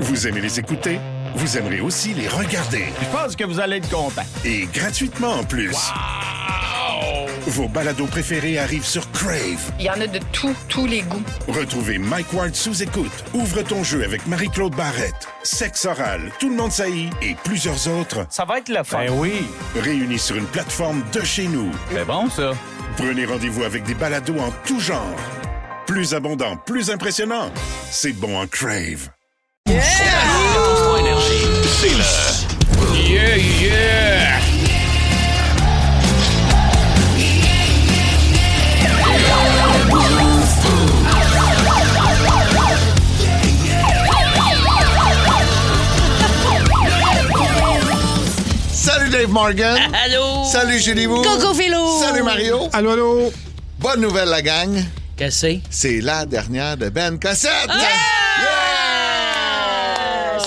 Vous aimez les écouter? Vous aimerez aussi les regarder. Je pense que vous allez être content. Et gratuitement en plus. Wow! Vos balados préférés arrivent sur Crave. Il y en a de tous les goûts. Retrouvez Mike Ward sous écoute. Ouvre ton jeu avec Marie-Claude Barrette. Sexe oral, Tout le monde saillit et plusieurs autres. Ça va être le fun. Ben oui. Réunis sur une plateforme de chez nous. C'est bon, ça. Prenez rendez-vous avec des balados en tout genre. Plus abondant, plus impressionnant. C'est bon en Crave. Yeah! C'est le... Yeah, yeah! Salut Dave Morgan. Allô? Salut Julie Bou. Coco Philo. Salut Mario. Allô, allô. Bonne nouvelle la gang. Qu'est-ce que c'est? C'est la dernière de Ben Cossette. Yeah!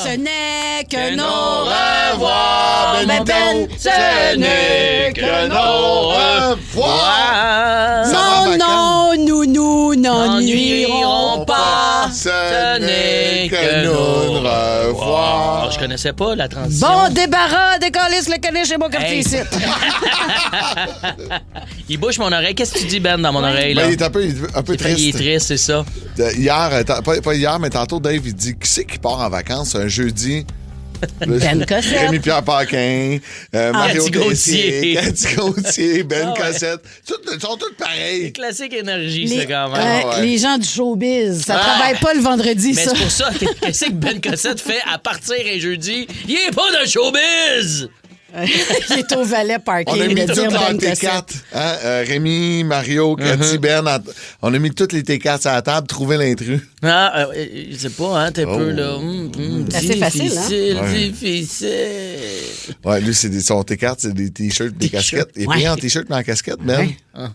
Ce n'est que nos nos revoirs, revoirs, Benito. ce n'est que nos revoirs. Non, non, nous n'ennuierons pas. Ce n'est que nos revoirs. Oh, je connaissais pas la transition. Bon débarras, décalisse le caniche et mon quartier Hey. ici. Il bouche mon oreille. Qu'est-ce que tu dis, Ben, dans mon oreille, là? Ben, il est un peu triste. Il est triste, c'est ça. Hier, pas hier, mais tantôt, Dave, il dit qui c'est qui part en vacances un jeudi? Ben Cossette. Rémi-Pierre Paquin, Mario Cathy Gauthier. Cathy Gauthier, Ben Ah ouais. Cossette. Ils sont tous pareils. Classique énergie, Les, c'est quand même. ouais. les gens du showbiz, ça Ah. travaille pas le vendredi, Mais ça. c'est pour ça, qu'est-ce que Ben Cossette fait à partir un jeudi? Il est pas de showbiz! Il est au valet parking. On a mis de toutes dire leurs Ben T4. Cossette. Hein? Rémi, Mario, Cathy, Ben. On a mis toutes les T4 sur la table, trouver l'intrus. Ah, je sais pas, hein, t'es peu, là. C'est assez facile, hein? Difficile. Ouais, lui, son T4, c'est des T-shirts, des casquettes. Il est payé en T-shirt, mais en casquette, Ben.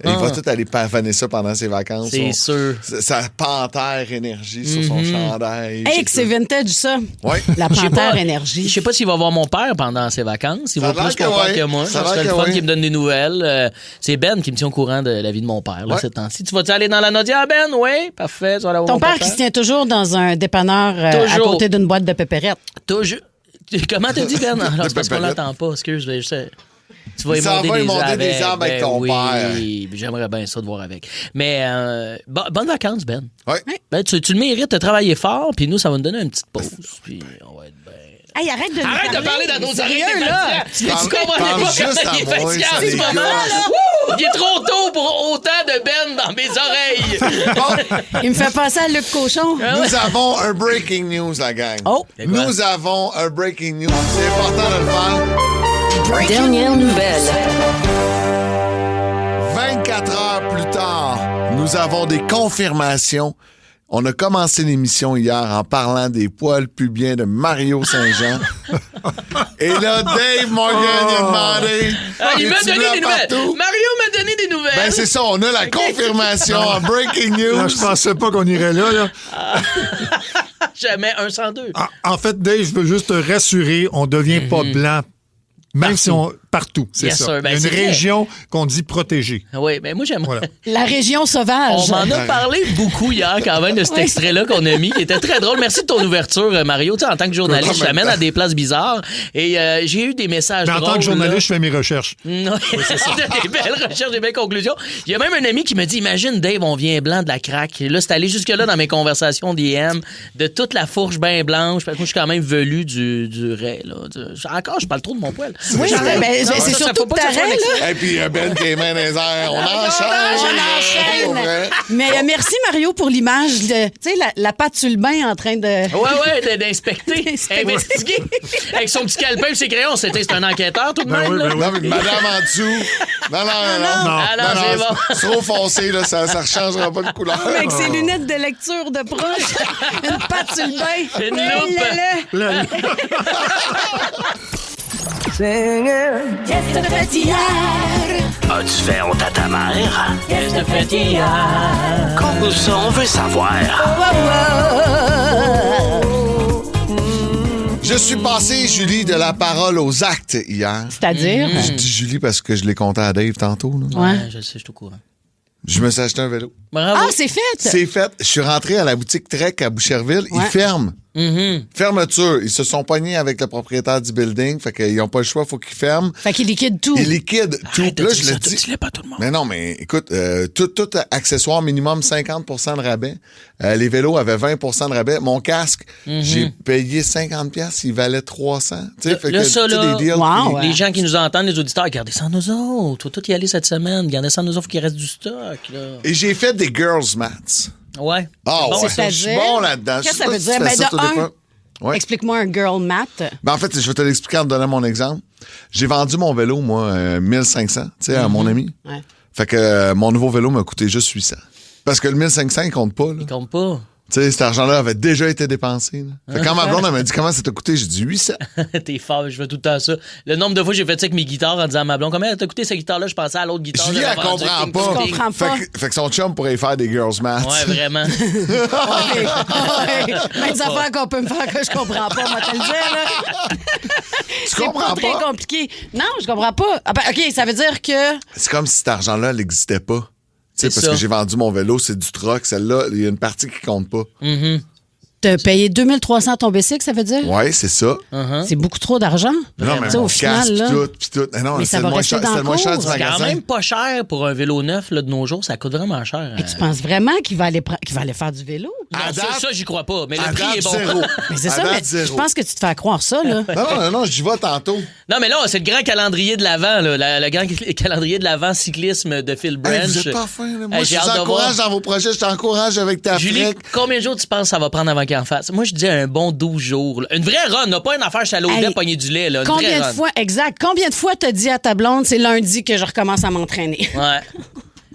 Il va tout aller pavaner ça pendant ses vacances. C'est sûr. Sa panthère énergie sur son chandail. Hey, que c'est vintage, ça. Ouais. La Je sais panthère pas- énergie. Je sais pas s'il va voir mon père pendant ses vacances. Il Ça va a l'air plus que mon père ouais. que moi. Ça a Ça serait l'air le que fun ouais. qui me donne des nouvelles. C'est Ben qui me tient au courant de la vie de mon père, là, Ouais. ces temps-ci. Tu vas-tu aller dans la Nodia, Ben? Oui, parfait. Tu vas aller voir Ton mon père papa. qui se tient toujours dans un dépanneur à Toujours. côté d'une boîte de pépérettes. Toujours. Comment t'as dit, Ben? Alors, c'est parce qu'on pépérettes. l'entend pas. Excuse, je sais. Tu vas Il s'en va émonder des arbres avec ton oui, père. J'aimerais bien ça de voir avec. Mais bonnes vacances, Ben. Ouais. Ben, tu le mérites de travailler fort, puis nous, ça va nous donner une petite pause. Puis on va être bien. Hey, arrête de Arrête de parler dans nos oreilles, Sérieux, t'es là. fatigant. Tu comprends Parle pas juste comment il est à moi, fatigant ça en ce dégage. moment, là? Wouh! Il est trop tôt pour autant de Ben dans mes oreilles. Bon, Il me fait penser à Luc Cochon. nous avons un breaking news, la gang. Oh. Nous avons un breaking news. C'est important de le faire. Dernière nouvelle. 24 heures plus tard, nous avons des confirmations. On a commencé l'émission hier en parlant des poils pubiens de Mario Saint-Jean. Et là, Dave Morgan il a demandé. Il m'a Es-tu donné là des nouvelles. partout? Mario m'a donné des nouvelles. Ben, c'est ça, on a la confirmation en breaking news. Ah, Ah, Là, je pensais pas qu'on irait là. Jamais un 102. En fait, Dave, je veux juste te rassurer, on devient pas blanc. Même si on... Partout, c'est Yes, ça. sir. Ben, Il y a c'est une vrai. région qu'on dit protégée. Oui, mais moi, j'aimerais. Voilà. La région On sauvage. m'en a parlé beaucoup hier, quand même, de cet Oui. extrait-là qu'on a mis, qui était très drôle. Merci de ton ouverture, Mario. Tu sais, en tant que journaliste, je t'amène à des places bizarres. Et j'ai eu des messages Mais en drôles. tant que journaliste, là. je fais mes recherches. Non, t'as des belles recherches, des belles conclusions. Il y a même un ami qui me dit, imagine, Dave, on vient blanc de la craque. Et là, c'est allé jusque-là dans mes conversations d'IM, de toute la fourche bien blanche, parce que moi, je suis quand même velu du raie, là. Encore, je parle trop de mon poil. Oui, ben, Non, c'est ça, surtout faut pas que que ça soit t'arrêtes, un là. Et puis Ben qui est main dans les airs. On enchaîne. On enchaîne. Mais merci, Mario, pour l'image. Tu sais, la patte sur le bain en train de... Ouais, d'inspecter, D'inspecter. investiguer. Avec son petit calepin et ses crayons, c'est un enquêteur tout de même. oui, là. ben oui. Non, mais madame en dessous. Non. Ah non, c'est bon. C'est trop foncé, là. Ça ne changera pas de couleur. Avec ses lunettes de lecture de proche, une patte sur le bain. Une Hey, loupe. là, là. Qu'est-ce que t'as fait hier? As-tu fait honte à ta mère? Qu'est-ce que t'as fait hier? Comme ça, on veut savoir. Je suis passé, Julie, de la parole aux actes hier. C'est-à-dire? Je dis Julie parce que je l'ai compté à Dave tantôt. Là. Ouais. Je sais, je suis au courant. Je me suis acheté un vélo. Bravo. Ah, c'est fait! C'est fait. Je suis rentré à la boutique Trek à Boucherville. Ils Ouais. ferment. Fermeture. Ils se sont pognés avec le propriétaire du building. Fait qu'ils n'ont pas le choix, il faut qu'ils ferment. Fait qu'ils liquident tout. Ils liquident tout. Arrête de Là, dire je ça, le dis. dis-le pas à tout le monde. Mais non, mais écoute, tout accessoire minimum 50 de rabais. Les vélos avaient 20 de rabais. Mon casque, j'ai payé 50 $, il valait 300. Tu sais, fait Là, que, ça, tu sais, là, des deals. wow, puis- Les gens qui nous entendent, les auditeurs, gardez ça en nous autres. Faut tout y aller cette semaine. Gardez ça en nous autres, faut qu'il reste du stock. Là. Et j'ai fait des girls mats. Ouais. Ah Bon, ouais, c'est-à-dire? je suis bon là-dedans. Qu'est-ce Je sais que ça pas veut si dire? tu fais Ben, ça, de toi, des un, fois. Ouais. Explique-moi un girl math. Ben, en fait, je vais te l'expliquer en te donnant mon exemple. J'ai vendu mon vélo, moi, 1500, tu sais, à mon ami. Ouais. Fait que mon nouveau vélo m'a coûté juste 800. Parce que le 1500, il compte pas, là. Il compte pas. Tu sais, cet argent-là avait déjà été dépensé. Là. Fait que quand ma blonde, elle m'a dit comment ça t'a coûté, j'ai dit 800. T'es fort, je fais tout le temps ça. Le nombre de fois que j'ai fait ça avec mes guitares en disant à ma blonde, combien t'as coûté cette guitare-là? Je pensais à l'autre guitare. Julie, j'avais elle vendu. comprend Ding, pas. ding, Je ding. comprends pas. Fait que son chum pourrait y faire des girls maths. Ouais, vraiment. Ouais. Même des affaires qu'on peut me faire que je comprends pas, moi, te le dire, là. Tu C'est comprends pas très pas? compliqué. Non, je comprends pas. Ah ben, OK, ça veut dire que... C'est comme si cet argent-là n'existait pas. Tu sais, C'est parce ça. que j'ai vendu mon vélo, c'est du troc. Celle-là, il y a une partie qui compte pas. T'as payé 2300 ton bicycle, ça veut dire? Ouais, c'est ça. C'est beaucoup trop d'argent. Non, mais Tu sais, mon au final, casque, là. puis tout. Mais non, Mais c'est ça le va moins rester cher, dans c'est le le moins cher cours. du C'est quand magasin. même pas cher pour un vélo neuf là, de nos jours. Ça coûte vraiment cher. Et tu penses vraiment qu'il va aller faire du vélo? Non, À ça, date- ça, j'y crois pas. Mais le À prix date, est bon. zéro. Mais c'est À ça, date, mais zéro. je pense que tu te fais croire ça, là. Non, j'y vais tantôt. Non, mais là, c'est le grand calendrier de l'Avent, là, le grand calendrier de l'Avent cyclisme de Phil Branch. Hey, vous êtes pas fin, là. Moi, Hey, je j'ai hâte vous de encourage voir. dans vos projets, je t'encourage avec ta Julie, frec. combien de jours tu penses que ça va prendre avant qu'il en fasse? Moi, je dis un bon 12 jours. Là. Une vraie run, pas une affaire, je suis allé au Hey, lait, pogner du lait. Là, une Combien vraie de run. fois, exact, combien de fois t'as dit à ta blonde, c'est lundi que je recommence à m'entraîner? Ouais.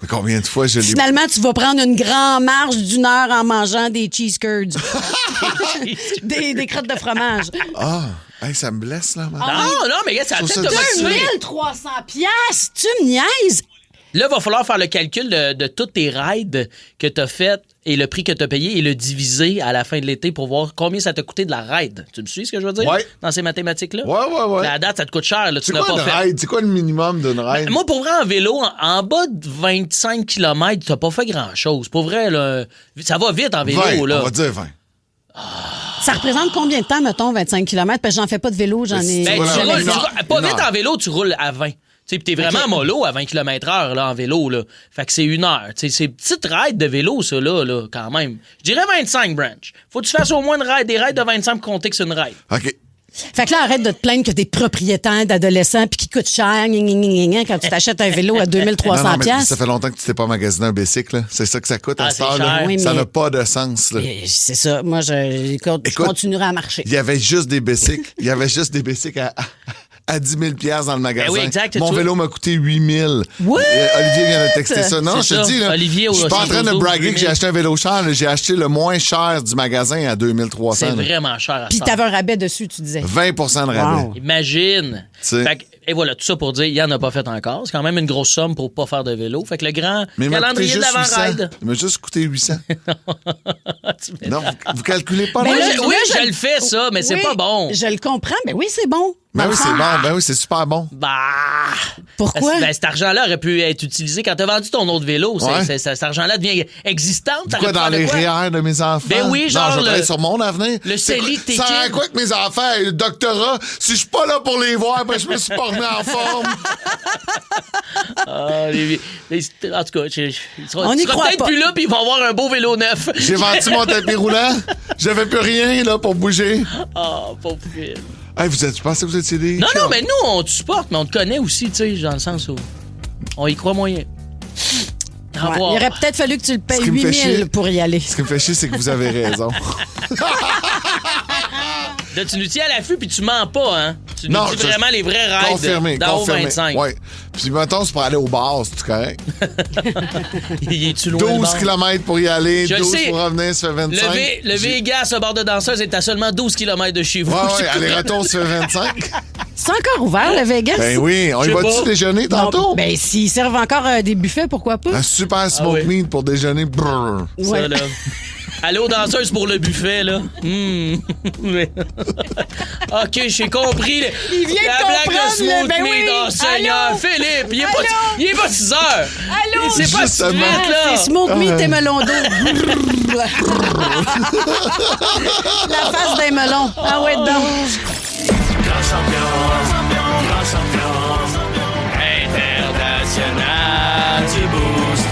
Mais combien de fois je l'ai... Finalement, tu vas prendre une grande marche d'1 heure en mangeant des cheese curds. des crottes de fromage. Ah, hey, ça me blesse, là. man. Non, mais gars, ça va Je peut-être trouve te ça motiver. 2300 piastres, tu me niaises? Là, il va falloir faire le calcul de tous tes rides que tu as faites et le prix que tu as payé et le diviser à la fin de l'été pour voir combien ça t'a coûté de la ride. Tu me suis ce que je veux dire? Ouais. Dans ces mathématiques-là? Ouais. La date, ça te coûte cher. Là, tu C'est n'as quoi pas une fait. ride? C'est quoi le minimum d'une ride? Moi, pour vrai, en vélo, en bas de 25 km, t'as pas fait grand-chose. Pour vrai, là, ça va vite en vélo. 20, là. on va dire 20. Ça représente combien de temps, mettons, 25 km? Parce que j'en fais pas de vélo, j'en ai... Ben, Voilà, tu roules, une heure. pas Une vite heure. en vélo, tu roules à 20. Puis t'es vraiment mollo à 20 km/h là, en vélo. Là. Fait que c'est 1 heure. T'sais, c'est une petite ride de vélo, ça, là, quand même. Je dirais 25, Branch. Faut que tu fasses au moins des rides de 25 pour compter que c'est une ride. OK. Fait que là, arrête de te plaindre que t'es propriétaire d'adolescents puis qui coûte cher quand tu t'achètes un vélo à 2300 Non, mais piastres. ça fait longtemps que tu t'es pas magasiné un bicycle. Là. C'est ça que ça coûte à Ah, cette c'est heure-là. cher. Oui, Ça mais- n'a pas de sens. Là. C'est ça. Moi, je Écoute, continuerai à marcher. Il y avait juste des bicycles. Il y avait juste des bicycles à 10 000 $ dans le magasin. Ben oui, exact, Mon tu vélo m'a coûté 8 000. What? Olivier vient de texter ça. Non, C'est je te ça. dis, là, Olivier je suis pas en train de 612, braguer 8 000. que j'ai acheté un vélo cher. là. J'ai acheté le moins cher du magasin à 2300. C'est là. vraiment cher à Puis ça. t'avais un rabais dessus, tu disais. 20 de rabais. Wow. Imagine. sais. Fait que, et voilà, tout ça pour dire, il en a pas fait encore. C'est quand même une grosse somme pour pas faire de vélo. Fait que le grand Mais il m'a coûté calendrier de juste 800. l'avant-ride. Il m'a juste coûté 800. Non, vous calculez pas Ben loin. là, Oui, là, je le fais, ça, mais c'est Oui, pas bon. Je le comprends. Mais oui, c'est bon. Ben oui, c'est bon. Ben oui, c'est super bon. Bah. Pourquoi? Ben, cet argent-là aurait pu être utilisé quand t'as vendu ton autre vélo. Ouais. Cet argent-là devient existant. Quoi, dans les REER de mes enfants? Ben oui, genre Non, je le- travaille sur mon avenir. le C'est CELI quoi- de tes Ça a kids. quoi que mes enfants aient le doctorat si je suis pas là pour les voir parce que je me suis pas remis en forme? Ah, en tout cas, il sera, On y il sera croit peut-être pas. plus là puis il va avoir un beau vélo neuf. J'ai vendu mon tapis roulant. J'avais plus rien là pour bouger. Ah, pauvre Phil. Hey, je pensais que vous étiez des... Non, chums. non, mais nous, on te supporte, mais on te connaît aussi, tu sais, dans le sens où on y croit moyen. Au Ouais, revoir. il aurait peut-être fallu que tu le payes Ce qui me fait 8 000 chier. pour y aller. Ce qui me fait chier, c'est que vous avez raison. Là, tu nous tiens à l'affût puis tu mens pas, hein? Tu nous Non, dis je- vraiment les vrais raids Confirmé, d'en haut confirmé. 25. Ouais. Puis mettons, c'est pour aller au bar, c'est correct. Il est-tu loin? le 12 bar? km pour y aller, Je le 12 sais. pour revenir, ça fait 25. Le Vegas, ce bar de danseuse, est à seulement 12 km de chez vous. Ouais, aller-retour, ça fait 25. C'est encore ouvert, le Vegas? Ben oui, on y Je sais va-tu pas. déjeuner tantôt? Non, ben, s'ils servent encore des buffets, pourquoi pas? Un super smoke oui. meat pour déjeuner. Brrr. Ça, Ouais. là. Allez aux danseuses pour le buffet, là. Ouais. OK, j'ai compris. Il vient la de blague comprendre, de smooth ben meat. oui. Oh, Seigneur. Allô? Philippe, il est pas 6 heures. Allô? C'est pas Justement. suite, là. C'est smoke meat et melon d'eau. La face d'un melon. Ah ouais, donc. Grand champion international du boost.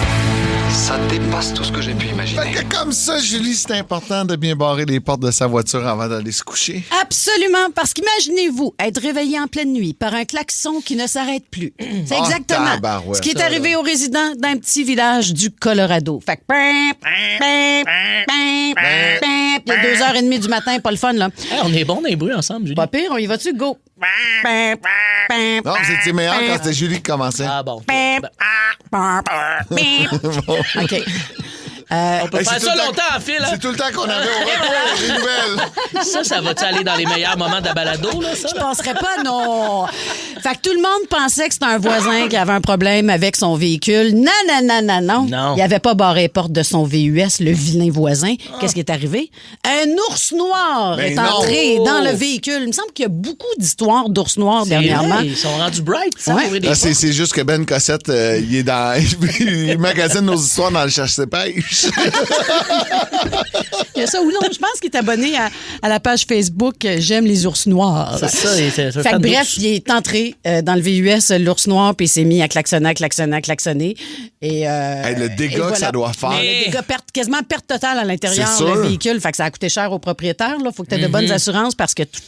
Ça dépasse tout ce que j'ai pu imaginer. Fait que comme ça, Julie, c'est important de bien barrer les portes de sa voiture avant d'aller se coucher. Absolument, parce qu'imaginez-vous être réveillé en pleine nuit par un klaxon qui ne s'arrête plus. C'est Ah, exactement tabarouette. ce qui est arrivé aux résidents d'un petit village du Colorado. Fait que... Il est 2h30 du matin, pas le fun, là. Hey, on est bon dans les bruits ensemble, Julie. Pas pire, on y va-tu? Go! Non, c'était meilleur quand c'était Julie qui commençait. Ah bon. OK. On peut Hey, faire c'est ça tout le longtemps en fil, hein? C'est tout le temps qu'on avait au retour des nouvelles. Ça va-tu aller dans les meilleurs moments de la balado, là, ça? Je penserais pas, non. Fait que tout le monde pensait que c'était un voisin qui avait un problème avec son véhicule. Non. Non. Il avait pas barré les portes de son VUS, le vilain voisin. Qu'est-ce qui est arrivé? Un ours noir Ben est non. entré dans le véhicule. Il me semble qu'il y a beaucoup d'histoires d'ours noirs C'est dernièrement. vrai, ils sont rendus bright, ça, Ouais. trouver des Là, portes. c'est juste que Ben Cossette, il est dans. Il magasine nos histoires dans le cherche-pêche. Il y a ça ou non? Je pense qu'il est abonné à la page Facebook J'aime les ours noirs. C'est ça, c'est un Fait que fan bref, d'ours. il est entré dans le VUS, l'ours noir, puis il s'est mis à klaxonner. Et, Hey, le dégât et voilà. que ça doit faire. Le dégât, quasiment perte totale à l'intérieur, C'est sûr. le véhicule. Fait que ça a coûté cher au propriétaire. Il faut que tu aies de bonnes assurances parce que tout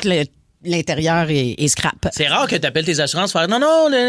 l'intérieur est scrap. C'est rare que tu appelles tes assurances faire non,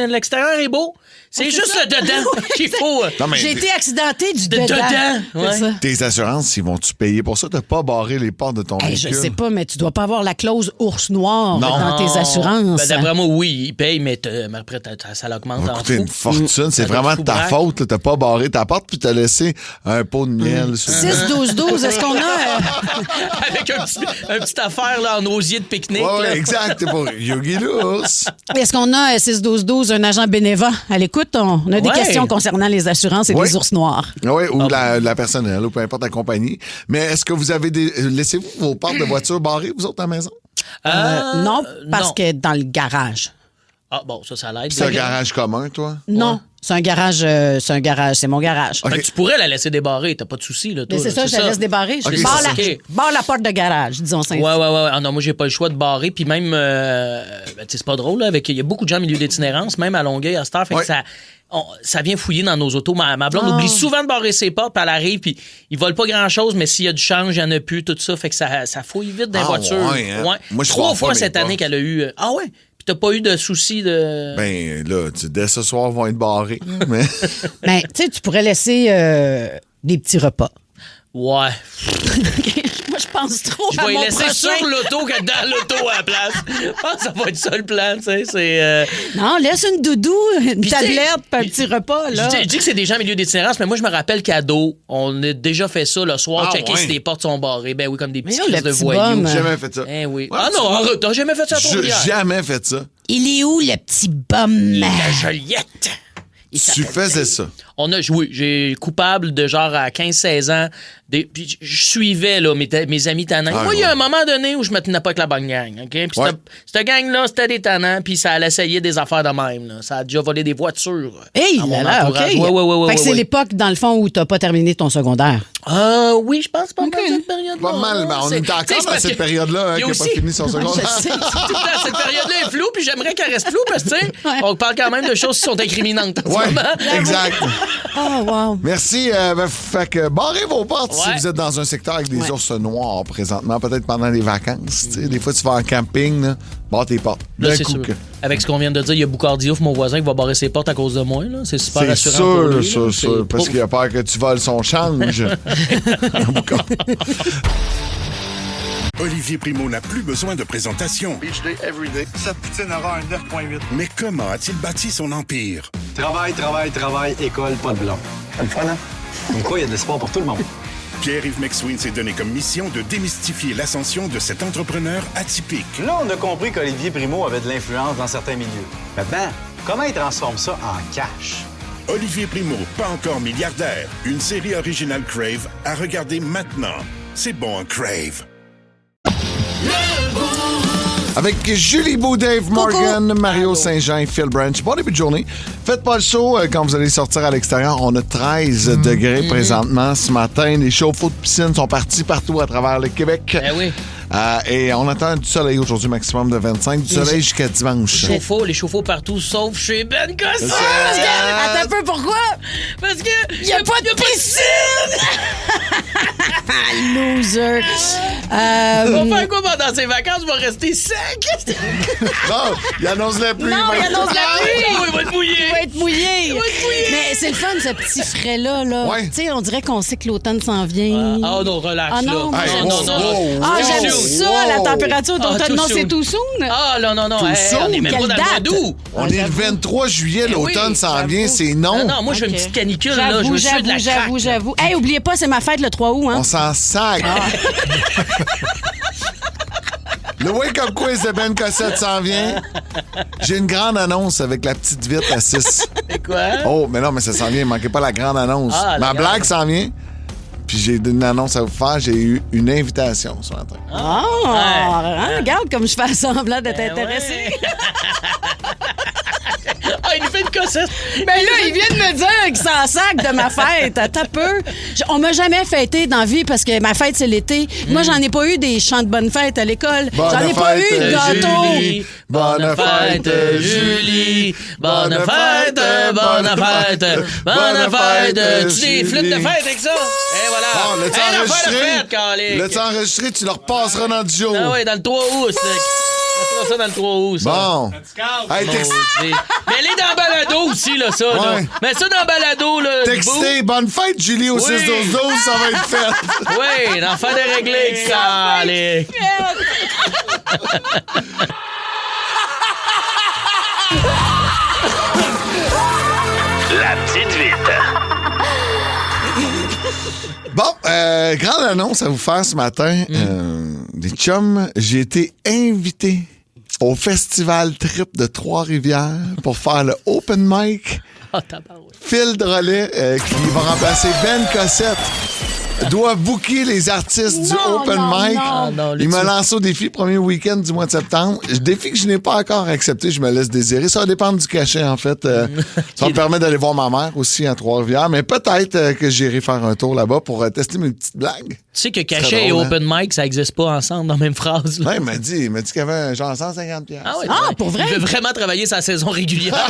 l'extérieur est beau. C'est juste le dedans qu'il faut. Non, mais J'ai été accidenté du De dedans. dedans, C'est ouais. ça. tes assurances, ils vont-tu payer pour ça? T'as pas barré les portes de ton Hey, véhicule? je sais pas, mais tu dois pas avoir la clause ours noir Non. dans tes assurances. Ben, d'après moi, oui, ils payent, mais après, ça l'augmente Ça en va coûter fou. une fortune. C'est Ça doit vraiment être de fou ta braque. faute. Là. T'as pas barré ta porte puis t'as laissé un pot de miel. sur- 6-12-12, est-ce qu'on a... Avec un petit affaire là, en osier de pique-nique. Ouais, là. exact. T'es pour Yogi l'ours. Est-ce qu'on a 6-12-12, un agent bénévole à l'écoute? On a des Ouais. questions concernant les assurances et Ouais. les ours noirs. Oui, ou la personnelle, ou peu importe la compagnie. Mais est-ce que vous avez laissez-vous vos portes de voiture barrées, vous autres, à la maison? Non, parce non. que dans le garage. Ah bon, ça l'aide. C'est un garage commun, toi? Non, c'est un garage, c'est mon garage. OK. Fait que tu pourrais la laisser débarrer, t'as pas de souci. Là, toi, Mais c'est là, ça, je la laisse débarrer. Je OK, barre, c'est la, ça. je barre la porte de garage, disons ça. Ouais. Ah non, moi, j'ai pas le choix de barrer. Puis même, ben, tu sais, c'est pas drôle, là, il y a beaucoup de gens au milieu d'itinérance, même à Longueuil, à cette heure. Fait Ouais. que ça vient fouiller dans nos autos. Ma blonde oublie souvent de barrer ses portes, puis elle arrive, puis ils volent pas grand-chose, mais s'il y a du change, il y en a plus, tout ça. Fait que ça fouille vite dans les Ah, voitures. ouais, hein? Ouais. Moi, je 3 barre fois pas cette mes année portes. qu'elle a eu. Ah ouais? Puis t'as pas eu de soucis de. Ben, là, dès ce soir, ils vont être barrés. Mais Ben, tu sais, tu pourrais laisser des petits repas. Ouais. Moi, je pense trop Je à vais mon les laisser prochain. sur l'auto que dans l'auto à la place. Je pense que ça va être ça le plan, tu sais. C'est. Non, laisse une doudou, une Puis, tablette, tu sais, puis un petit repas, là. Je dis que c'est des gens au milieu d'itinérance, mais moi, je me rappelle qu'ado, on a déjà fait ça le soir, Ah, checker ouais. si les portes sont barrées. Ben oui, comme des petits Mais là, crises le de petit voyous. bum, j'ai jamais fait ça. Eh oui. Ouais, Ah tu non, vois, arrête, t'as jamais fait ça à j'ai Trois-Rivières? jamais fait ça. Il est où, le petit bum? La Joliette. Il Tu s'appelle faisais Dave. ça. On a joué. J'ai coupable de genre à 15-16 ans. Puis je suivais là, mes amis tannants. Ah, Moi, il y a ouais. un moment donné où je me tenais pas avec la bonne gang. OK? Puis Ouais. cette gang-là, c'était des tannants. Puis ça allait essayer des affaires de même. Là. Ça a déjà volé des voitures. Hey, à mon là, OK. entourage. Ouais. Fait que c'est l'époque, dans le fond, où t'as pas terminé ton secondaire. Oui, je pense pas mal cette période-là. Pas mal, mais on C'est- est tu sais, encore c'est dans parce cette que- période-là il y qui a n'a pas aussi- fini son secondaire. Je sais. Tout le temps, cette période-là est floue, puis j'aimerais qu'elle reste floue parce que, tu sais, on parle quand même de choses qui sont incriminantes en ce Ouais, moment. exact. Oh, wow. Merci. Fait que barrez vos portes si Ouais. vous êtes dans un secteur avec des ours noirs présentement, peut-être pendant les vacances. Tu sais, des fois, tu vas en camping, là, barre tes portes. Là, D'un c'est coup sûr. que- Avec ce qu'on vient de dire, il y a Boucardiouf, mon voisin, qui va barrer ses portes à cause de moi. Là. C'est super C'est rassurant pour lui. sûr, là. c'est sûr, parce pas- qu'il a peur que tu voles son change. Olivier Primo n'a plus besoin de présentation. Beach day, everyday. Sa poutine aura un 9.8. Mais comment a-t-il bâti son empire? Travail, école, pas de blanc. C'est le fun, hein? Comme quoi, il y a de l'espoir pour tout le monde. Pierre-Yves McSween s'est donné comme mission de démystifier l'ascension de cet entrepreneur atypique. Là, on a compris qu'Olivier Primo avait de l'influence dans certains milieux. Maintenant, comment il transforme ça en cash? Olivier Primo, pas encore milliardaire. Une série originale Crave à regarder maintenant. C'est bon, un Crave. avec Julie Beau, Dave Morgan, Mario Saint-Jean et Phil Branch. Bon début de journée. Faites pas le saut quand vous allez sortir à l'extérieur. On a 13 degrés présentement ce matin. Les chauffe-eau de piscine sont partis partout à travers le Québec. Ben oui. Et on attend du soleil aujourd'hui, maximum de 25. Du soleil jusqu'à dimanche. Les chauffe-eau partout, sauf chez Ben Cossette. Attends un peu, pourquoi? Parce que Il n'y a pas de piscine! Loser. on va faire quoi pendant ses vacances? Il va rester sec. Non, il annonce la pluie. Non, il annonce la pluie. Il va être mouillé. Il va être mouillé. Mais c'est le fun, ce petit frais-là. Là. Ouais. Tu sais, on dirait qu'on sait que l'automne s'en vient. Ah non, relax. Ah non, là. moi, j'aime non, ça. non. Ah, j'aime Wow. ça, la température d'automne. too Non, c'est soon. tout soon. Ah non. Tout soon? On est même pas Quelle dans le mois date? d'août. On est le 23 juillet, l'automne oui, s'en vient, j'avoue. c'est non. Non, moi, je fais une petite canicule. Là. Je me suis de la craque. J'avoue. Hey, oubliez pas, c'est ma fête le 3 août. Hein? On s'en sac. Le Wake-up quiz de Ben Cossette s'en vient. J'ai une grande annonce avec la petite vitre à 6. C'est quoi? Oh, mais non, mais ça s'en vient. Manquez pas la grande annonce. Ah, Ma la blague grande. s'en vient. Puis j'ai une annonce à vous faire. J'ai eu une invitation ce matin. Regarde comme je fais semblant d'être intéressé. Ouais. Ah, il nous fait une Cossette. Ben là, il vient de me dire qu'il s'en sac de ma fête. Attends peu. On m'a jamais fêté dans la vie parce que ma fête, c'est l'été. Moi, j'en ai pas eu des chants de bonne fête à l'école. J'en ai pas eu de gâteau. Julie. Bonne fête, Julie. Bonne fête, bonne fête. Bonne fête. Tu sais, des flûtes de fête avec ça. Et voilà. Bon, l'as-tu Hey, l'affaire de enregistré? fête, Calique. L'as-tu enregistré? Tu le repasseras dans du jour. Ah oui, dans le 3 août. On fera ça dans le 3 août, ça. Bon. Hey, Maudit. Mais elle est dans balado aussi, là, ça. Là. Ouais. Mais ça dans balado, là. Textez bonne fête, Julie, au 6-12-12, ça va être fait. Oui, l'enfant de régler, Calique. La petite vite. Bon, grande annonce à vous faire ce matin. Les chums, j'ai été invité au Festival Trip de Trois-Rivières pour faire le open mic. Ah, tabarouette. Phil Drolet, qui va remplacer Ben Cossette, doit booker les artistes du open mic. non, Il m'a lancé au défi premier week-end du mois de septembre. Défi que je n'ai pas encore accepté, je me laisse désirer. Ça va dépendre du cachet, en fait. Ça me permet d'aller voir ma mère aussi à Trois-Rivières, mais peut-être que j'irai faire un tour là-bas pour tester mes petites blagues. Tu sais que C'est cachet et drôle, open mic, ça n'existe pas ensemble dans la même phrase. Là. Ouais, il m'a dit qu'il y avait un genre 150$. Ah, ouais, Ah, pour vrai? Il veut vraiment travailler sa saison régulière.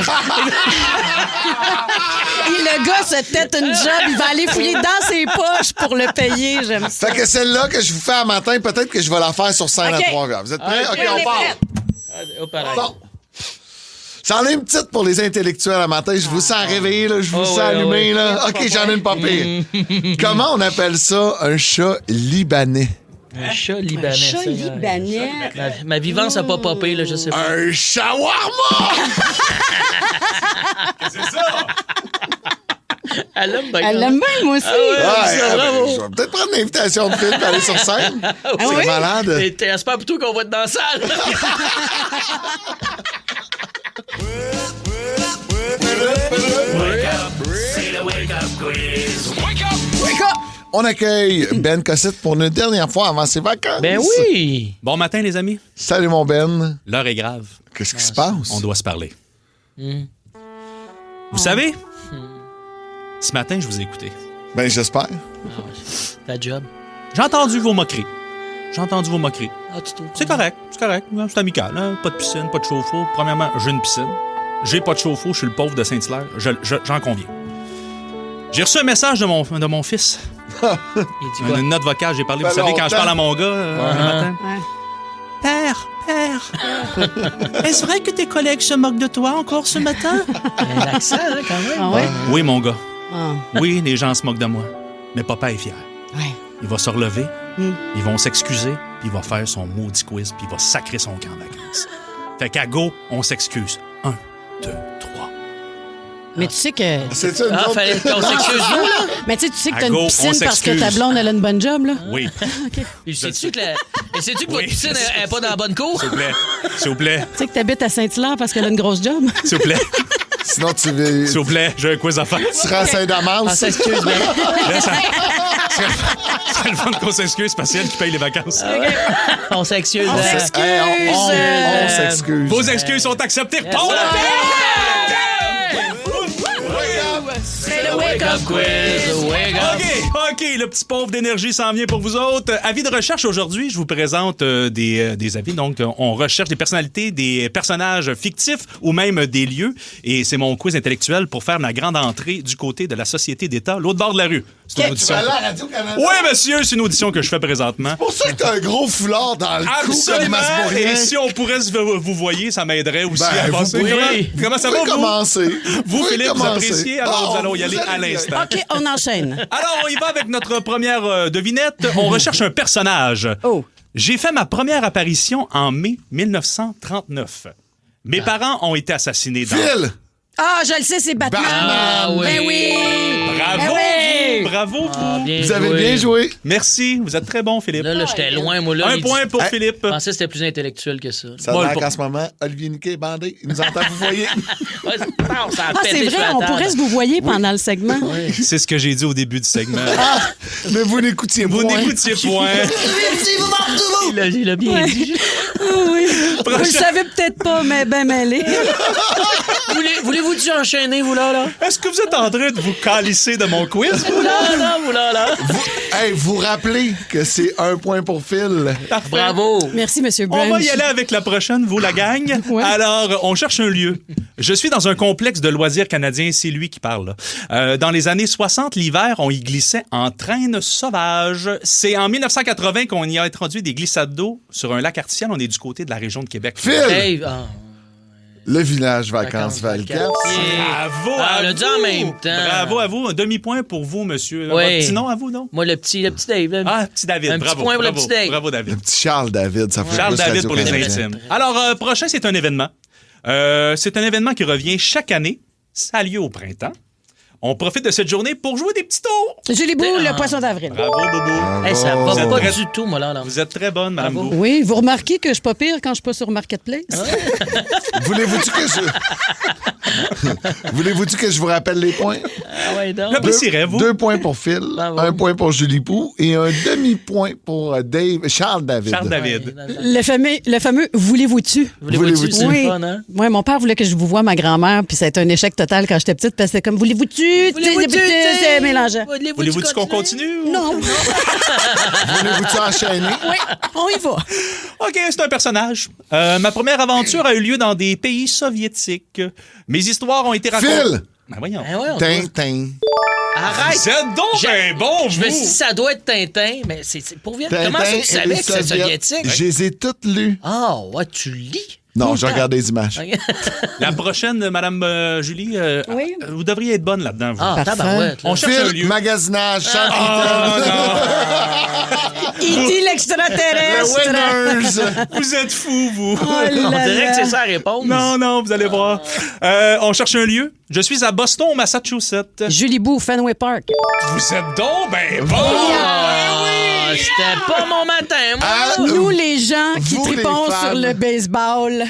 Et le gars se tête une job, il va aller fouiller dans ses poches pour le payer. J'aime ça. Fait que celle-là que je vous fais à matin, peut-être que je vais la faire sur scène OK. à Trois-Rivières. Vous êtes prêts? OK, on on est part. prête. Oh, pareil. Bon. C'en est une petite pour les intellectuels à matin. Je vous sens réveillé, là. Je vous sens ouais, allumé, ouais. là. OK, j'en ai une pas pire. Comment on appelle ça, un chat libanais? Un chat libanais. Un chat ça, libanais. Ma vivance n'a pas popé, là, je sais pas. Un shawarma! Elle l'aime bien. Elle l'aime bien, moi aussi. Ouais, bravo. Je vais peut-être prendre l'invitation de Phil pour aller sur scène. C'est oui? malade. J'espère plutôt qu'on va être dans la salle. C'est le wake-up quiz. On accueille Ben Cossette pour une dernière fois avant ses vacances. Ben oui. Bon matin, les amis. Salut, mon Ben. L'heure est grave. Qu'est-ce qui se passe? On doit se parler. Vous savez, ce matin, je vous ai écouté. Ben, j'espère. Ta job. J'ai entendu vos moqueries. Ah, tu trouves? C'est correct. C'est amical. Hein? Pas de piscine, pas de chauffe-eau. Premièrement, j'ai une piscine. J'ai pas de chauffe-eau, je suis le pauvre de Saint-Hilaire. J'en conviens. J'ai reçu un message de mon fils. Il dit quoi? Une note vocale, j'ai parlé. Ça Vous savez, fait quand je longtemps. parle à mon gars le matin. Ouais. Père, est-ce vrai que tes collègues se moquent de toi encore ce matin? Il a l'accent, hein, quand même. Ah ouais? Oui, mon gars. Ah. Oui, les gens se moquent de moi. Mais papa est fier. Ouais. Il va se relever, ils vont s'excuser, puis il va faire son maudit quiz, puis il va sacrer son camp en vacances. Fait qu'à go, on s'excuse. 1, 2, 3. Mais tu sais que. C'est ça, une Ah, autre... fallait qu'on s'excuse nous, là. Mais tu sais que À t'as go, une on piscine parce que ta s'excuse. blonde, elle a une bonne job, là. Oui. Et sais-tu que votre Oui, piscine je sais. n'est pas dans la bonne cour? S'il vous plaît. S'il vous plaît. Tu sais que t'habites à Saint-Hilaire parce qu'elle a une grosse job. S'il vous plaît. Sinon, tu S'il vous plaît, j'ai un quiz à faire. seras à Saint-Damas. Ah, ça excuse, mais... Là, C'est le fun qu'on s'excuse parce que c'est elle qui paye les vacances. On s'excuse. On hein. s'excuse. On s'excuse. Vos excuses sont acceptées. Pour la C'est le wake-up quiz. Wake up. OK, le petit pauvre d'énergie s'en vient pour vous autres. Avis de recherche aujourd'hui, je vous présente des avis. Donc, on recherche des personnalités, des personnages fictifs ou même des lieux. Et c'est mon quiz intellectuel pour faire ma grande entrée du côté de la société d'État, l'autre bord de la rue. C'est une audition. Tu vas aller à Radio-Canada? Oui, monsieur, c'est une audition que je fais présentement. C'est pour ça que t'as un gros foulard dans le cou comme Absolument. Masbourien. Et si on pourrait vous voyer, ça m'aiderait aussi Ben, à vous passer. pouvez- Comment ça Vous va, pouvez vous? commencer. Vous, Philippe, vous commencer. appréciez, alors nous allons y vous aller à allez bien. l'instant. OK, on enchaîne. Alors, on y va avec notre première devinette. On recherche un personnage. Oh. J'ai fait ma première apparition en mai 1939. Mes parents ont été assassinés dans... Phil! Ah, je le sais, c'est Batman. Ah, oui. Ben oui. Bravo, Ben oui. vous! Bravo, vous! Ah, bien Vous avez joué. bien joué. Merci, vous êtes très bon, Philippe. Là, j'étais loin, moi. Là, Un il point dit- pour Hey. Philippe. Je pensais que c'était plus intellectuel que ça. Ça a Bon, l'air le- qu'en ce moment, Olivier Niquet est bandé. Il nous entend vous voyez. Ouais, ça a Ah, pété c'est sur vrai, la on table. pourrait se vous voyer pendant le segment. C'est ce que j'ai dit au début du segment. Mais vous n'écoutiez Vous point. n'écoutiez point. Il a bien Ouais. dit. Oui. Vous le savez peut-être pas, mais ben mêlé. Voulez-vous-tu enchaîner, vous là? Est-ce que vous êtes en train de vous calisser de mon quiz? Vous là. Vous rappelez que c'est un point pour Phil. Parfait. Bravo. Merci, Monsieur On va Brunch. y aller avec la prochaine, vous la gang. Ouais. Alors, on cherche un lieu. Je suis dans un complexe de loisirs canadiens, c'est lui qui parle. Là. Dans les années 60, l'hiver, on y glissait en traîne sauvage. C'est en 1980 qu'on y a introduit des glissades d'eau sur un lac artificiel. On est du côté de la région de Québec. Phil! Hey, Le village Vacances Valcap. Bravo Ah, à on l'a dit vous. en même temps. Bravo à vous. Un demi-point pour vous, monsieur. Oui. Un petit nom à vous, non? Moi, le petit Dave. Là. Ah, petit David. Un petit Bravo. point pour le bravo, petit Dave. Bravo, David. Le petit Charles David, ça fait Charles plus David pour les Radio-Canada. intimes. Alors, prochain, c'est un événement. C'est un événement qui revient chaque année. Ça a lieu au printemps. On profite de cette journée pour jouer des petits tours. Julie Bou, le poisson d'avril. Bravo, Bobo. Hey, ça Vous va êtes pas très- du tout, moi, là. Vous êtes très bonne, Madame Bravo. Bou. Oui, vous remarquez que je suis pas pire quand je suis pas sur Marketplace? Voulez-vous-tu que Voulez-vous-tu que je vous rappelle les points? Ah ouais, donc. L'apprécierais, vous? 2 points pour Phil, Bravo. 1 point pour Julie Pou et un demi-point pour Charles David. Charles David. Le fameux voulez-vous-tu? Voulez-vous-tu? C'est Oui. le fun, hein? Ouais, mon père voulait que je vous voie ma grand-mère, puis ça a été un échec total quand j'étais petite, parce que c'était comme voulez-vous-tu? C'est mélangeant. Voulez-vous qu'on continue? ou- Non. Voulez-vous-tu enchaîner? Oui, on y va. OK, c'est un personnage. Ma première aventure a eu lieu dans des pays soviétiques. Mes histoires ont été racontées... Phil! Ben voyons. Ben ouais, on Tintin. Arrête! Vous êtes donc ben bon, Je me vous! suis dit, ça doit être Tintin, mais c'est pour bien. Tintin Comment ça, tu et savais les que c'est Soviets. soviétique? Je les ai toutes lues. Ah, ouais, tu lis? Non, je regarde des images. La prochaine, Madame Julie, Oui. vous devriez être bonne là-dedans, vous. Ah, Parfait. tabarouette. là. On cherche un Phil, lieu. magasinage, Charles Oh, E.T. l'extraterrestre. Le Winners. vous êtes fous, vous. Oh là On dirait là. que c'est ça la réponse. Non, vous allez voir. On cherche un lieu. Je suis à Boston, au Massachusetts. Julie Bou, Fenway Park. Vous êtes donc ben bon! Ah, c'était pas mon matin, moi. Ah, Nous, les gens qui vous, les tripons femmes. sur le baseball.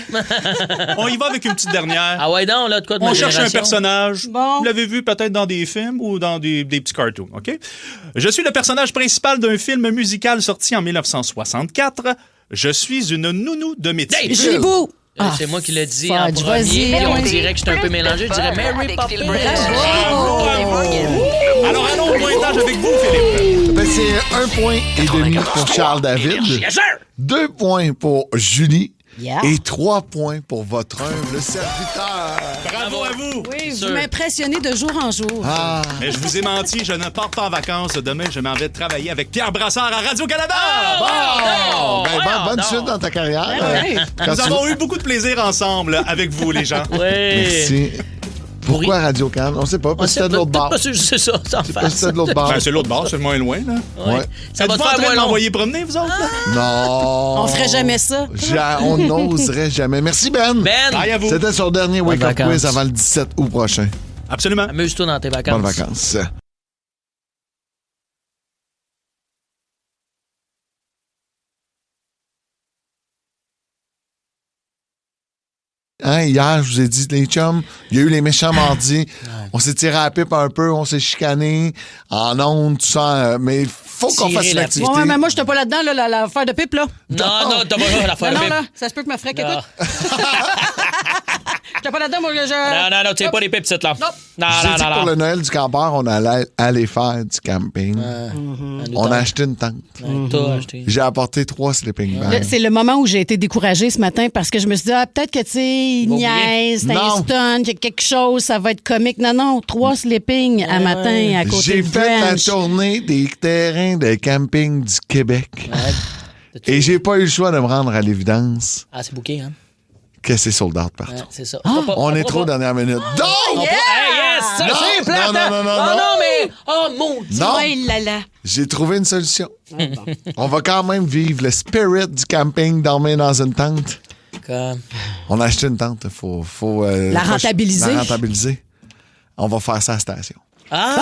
On y va avec une petite dernière. Ah ouais, donc, là, de quoi de On ma cherche un génération? personnage. Bon. Vous l'avez vu peut-être dans des films ou dans des petits cartoons, OK? Je suis le personnage principal d'un film musical sorti en 1964. Je suis une nounou de métier. Hey, Julie Bou. C'est moi qui l'ai dit fudge, en premier, vas-y. puis on dirait que je suis un peu mélangé. Je dirais Mary Poppins. Alors allons au pointage avec vous, Philippe. Ben, c'est 1 point et demi pour Charles David, Yes, sir! 2 points pour Julie Yeah. et 3 points pour votre humble serviteur. Bravo à vous. Oui, vous sûr. m'impressionnez de jour en jour. Ah, Mais je vous ai menti, je ne pars pas en vacances. Demain, je m'en vais travailler avec Pierre Brassard à Radio-Canada. bonne non. suite dans ta carrière. Ouais. Quand Nous tu- avons eu beaucoup de plaisir ensemble avec vous, les gens. Oui. Merci. Pourquoi Radio-Can? On sait pas, parce que c'était de l'autre bord. C'est ça, ça en Parce que face. c'était de l'autre bord. Ben, c'est l'autre bord, c'est le moins loin, là. Ouais. Ça va Êtes-vous te en faire train moins de long. m'envoyer promener, vous autres? là? Non. On ferait jamais ça. On n'oserait jamais. Merci, Ben. Ben, Bye à vous. C'était son dernier Bonnes Wake Up vacances. Quiz avant le 17 août prochain. Absolument. amuse-toi dans tes vacances. Bonnes vacances. Hein, hier, je vous ai dit, les chums, il y a eu les méchants mardis. On s'est tiré à la pipe un peu, on s'est chicané en ondes, tout ça. Mais il faut qu'on fasse une activité. Ouais, mais moi, je n'étais pas là-dedans, là, l'affaire de pipe, là. Non, t'as pas l'affaire de Non, pipe. là, ça se peut que ma frec écoute. J'étais pas là-dedans, moi, Non, tu sais pas les pipes, là. Non. J'ai dit que pour le Noël du campeur, on allait aller faire du camping. On a acheté une tente. T'as acheté. J'ai apporté 3 sleeping bags. C'est le moment où j'ai été découragée ce matin parce que je me suis dit, peut-être que, tu sais, il niaise, c'est un Non. stunt, il y a quelque chose, ça va être comique. Non, 3 sleeping à matin à côté J'ai du fait la branch. tournée des terrains de camping du Québec. Et j'ai pas eu le choix de me rendre à l'évidence Ah, c'est bouqué, hein? que c'est sold out partout. Ouais, c'est ça. On est trop dernière minute. Donc! Hey, yes! Ça, Non, c'est plate, non, hein? non, non, Oh non. non, mais... Oh, mon Non, Ouais, là, là. j'ai trouvé une solution. On va quand même vivre le spirit du camping, dormir dans une tente. Comme... On a acheté une tente. Faut La rentabiliser. La rentabiliser. On va faire ça à la station. Ah!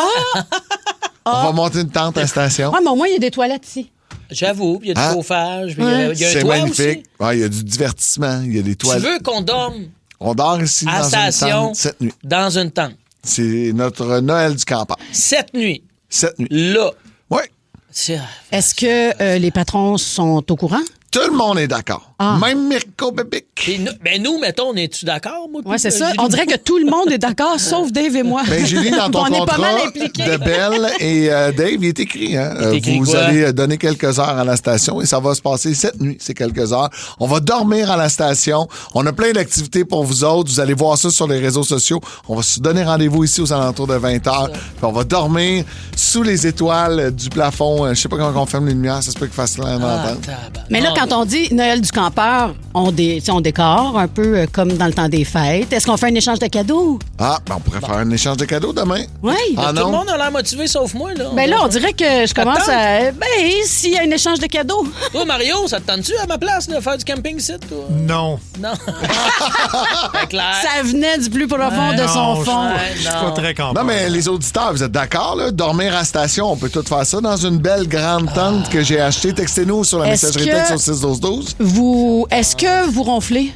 On va monter une tente à la station. Ouais, mais au moins, il y a des toilettes ici. J'avoue, il y a du Hein? chauffage, puis il y a un C'est toit magnifique. aussi. Ouais, il y a du divertissement, il y a des Tu toilettes. veux qu'on dorme On dort ici à dans station une tente cette nuit. dans une tente. C'est notre Noël du campeur. Cette nuit, Cette nuit. là. Oui. Est-ce que les patrons sont au courant? Tout le monde est d'accord. Ah. Même Mirko Bébic. Ben nous, mettons, on est-tu d'accord, moi? Oui, c'est ça. Julie? On dirait que tout le monde est d'accord, sauf Dave et moi. Ben, Julie, dans ton On est pas contrat mal impliqués. de Belle et Dave, il est écrit. Hein? Il est écrit Vous quoi? allez donner quelques heures à la station et ça va se passer cette nuit, ces quelques heures. On va dormir à la station. On a plein d'activités pour vous autres. Vous allez voir ça sur les réseaux sociaux. On va se donner rendez-vous ici aux alentours de 20h. Puis on va dormir sous les étoiles du plafond. Je sais pas comment on ferme les lumières. Ça se peut qu'il fasse l'air d'entendre. Mais là, quand on dit Noël du campeur, on décore un peu comme dans le temps des fêtes. Est-ce qu'on fait un échange de cadeaux? Ah, ben on pourrait faire un échange de cadeaux demain. Oui. Ah Tout le non? monde a l'air motivé, sauf moi, là. Ben là, on dirait que je commence à... Ben, s'il y a un échange de cadeaux. Toi, Mario, ça te tente-tu à ma place de faire du camping ici, toi? Non. Non. C'est clair. Ça venait du plus profond de son Non, fond. Je suis pas très campeur. Non, mais les auditeurs, vous êtes d'accord, là? Dormir à la station, on peut tout faire ça dans une belle grande tente que j'ai achetée. Textez-nous sur la Est-ce messagerie que- texte sur 61212. Est-ce que vous ronflez?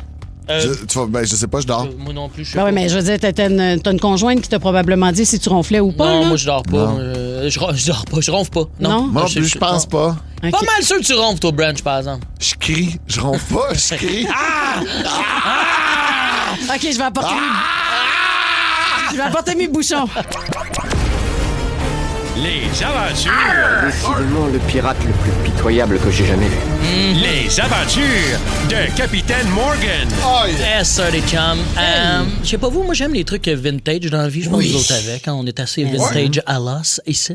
Je sais pas, je dors. Moi non plus, je sais Ben pas. oui, mais je veux dire, t'as une conjointe qui t'a probablement dit si tu ronflais ou pas. Non, là? moi, je dors pas. Non. Je dors pas. Je ronfle pas. Non. Non? Moi non plus, je pense pas. Ok. Pas mal sûr que tu ronfles, toi, Branch, par exemple. Je crie. Je ronfle pas, je crie. OK, je vais apporter Je vais apporter mes bouchons. Les aventures. Décidément le pirate le plus pitoyable que j'ai jamais vu. Les aventures de Capitaine Morgan. Yes, sir, les chums. Je sais pas vous, moi, j'aime les trucs vintage dans la vie. Je pense que vous autres avec. Hein, on est assez vintage à l'os ici.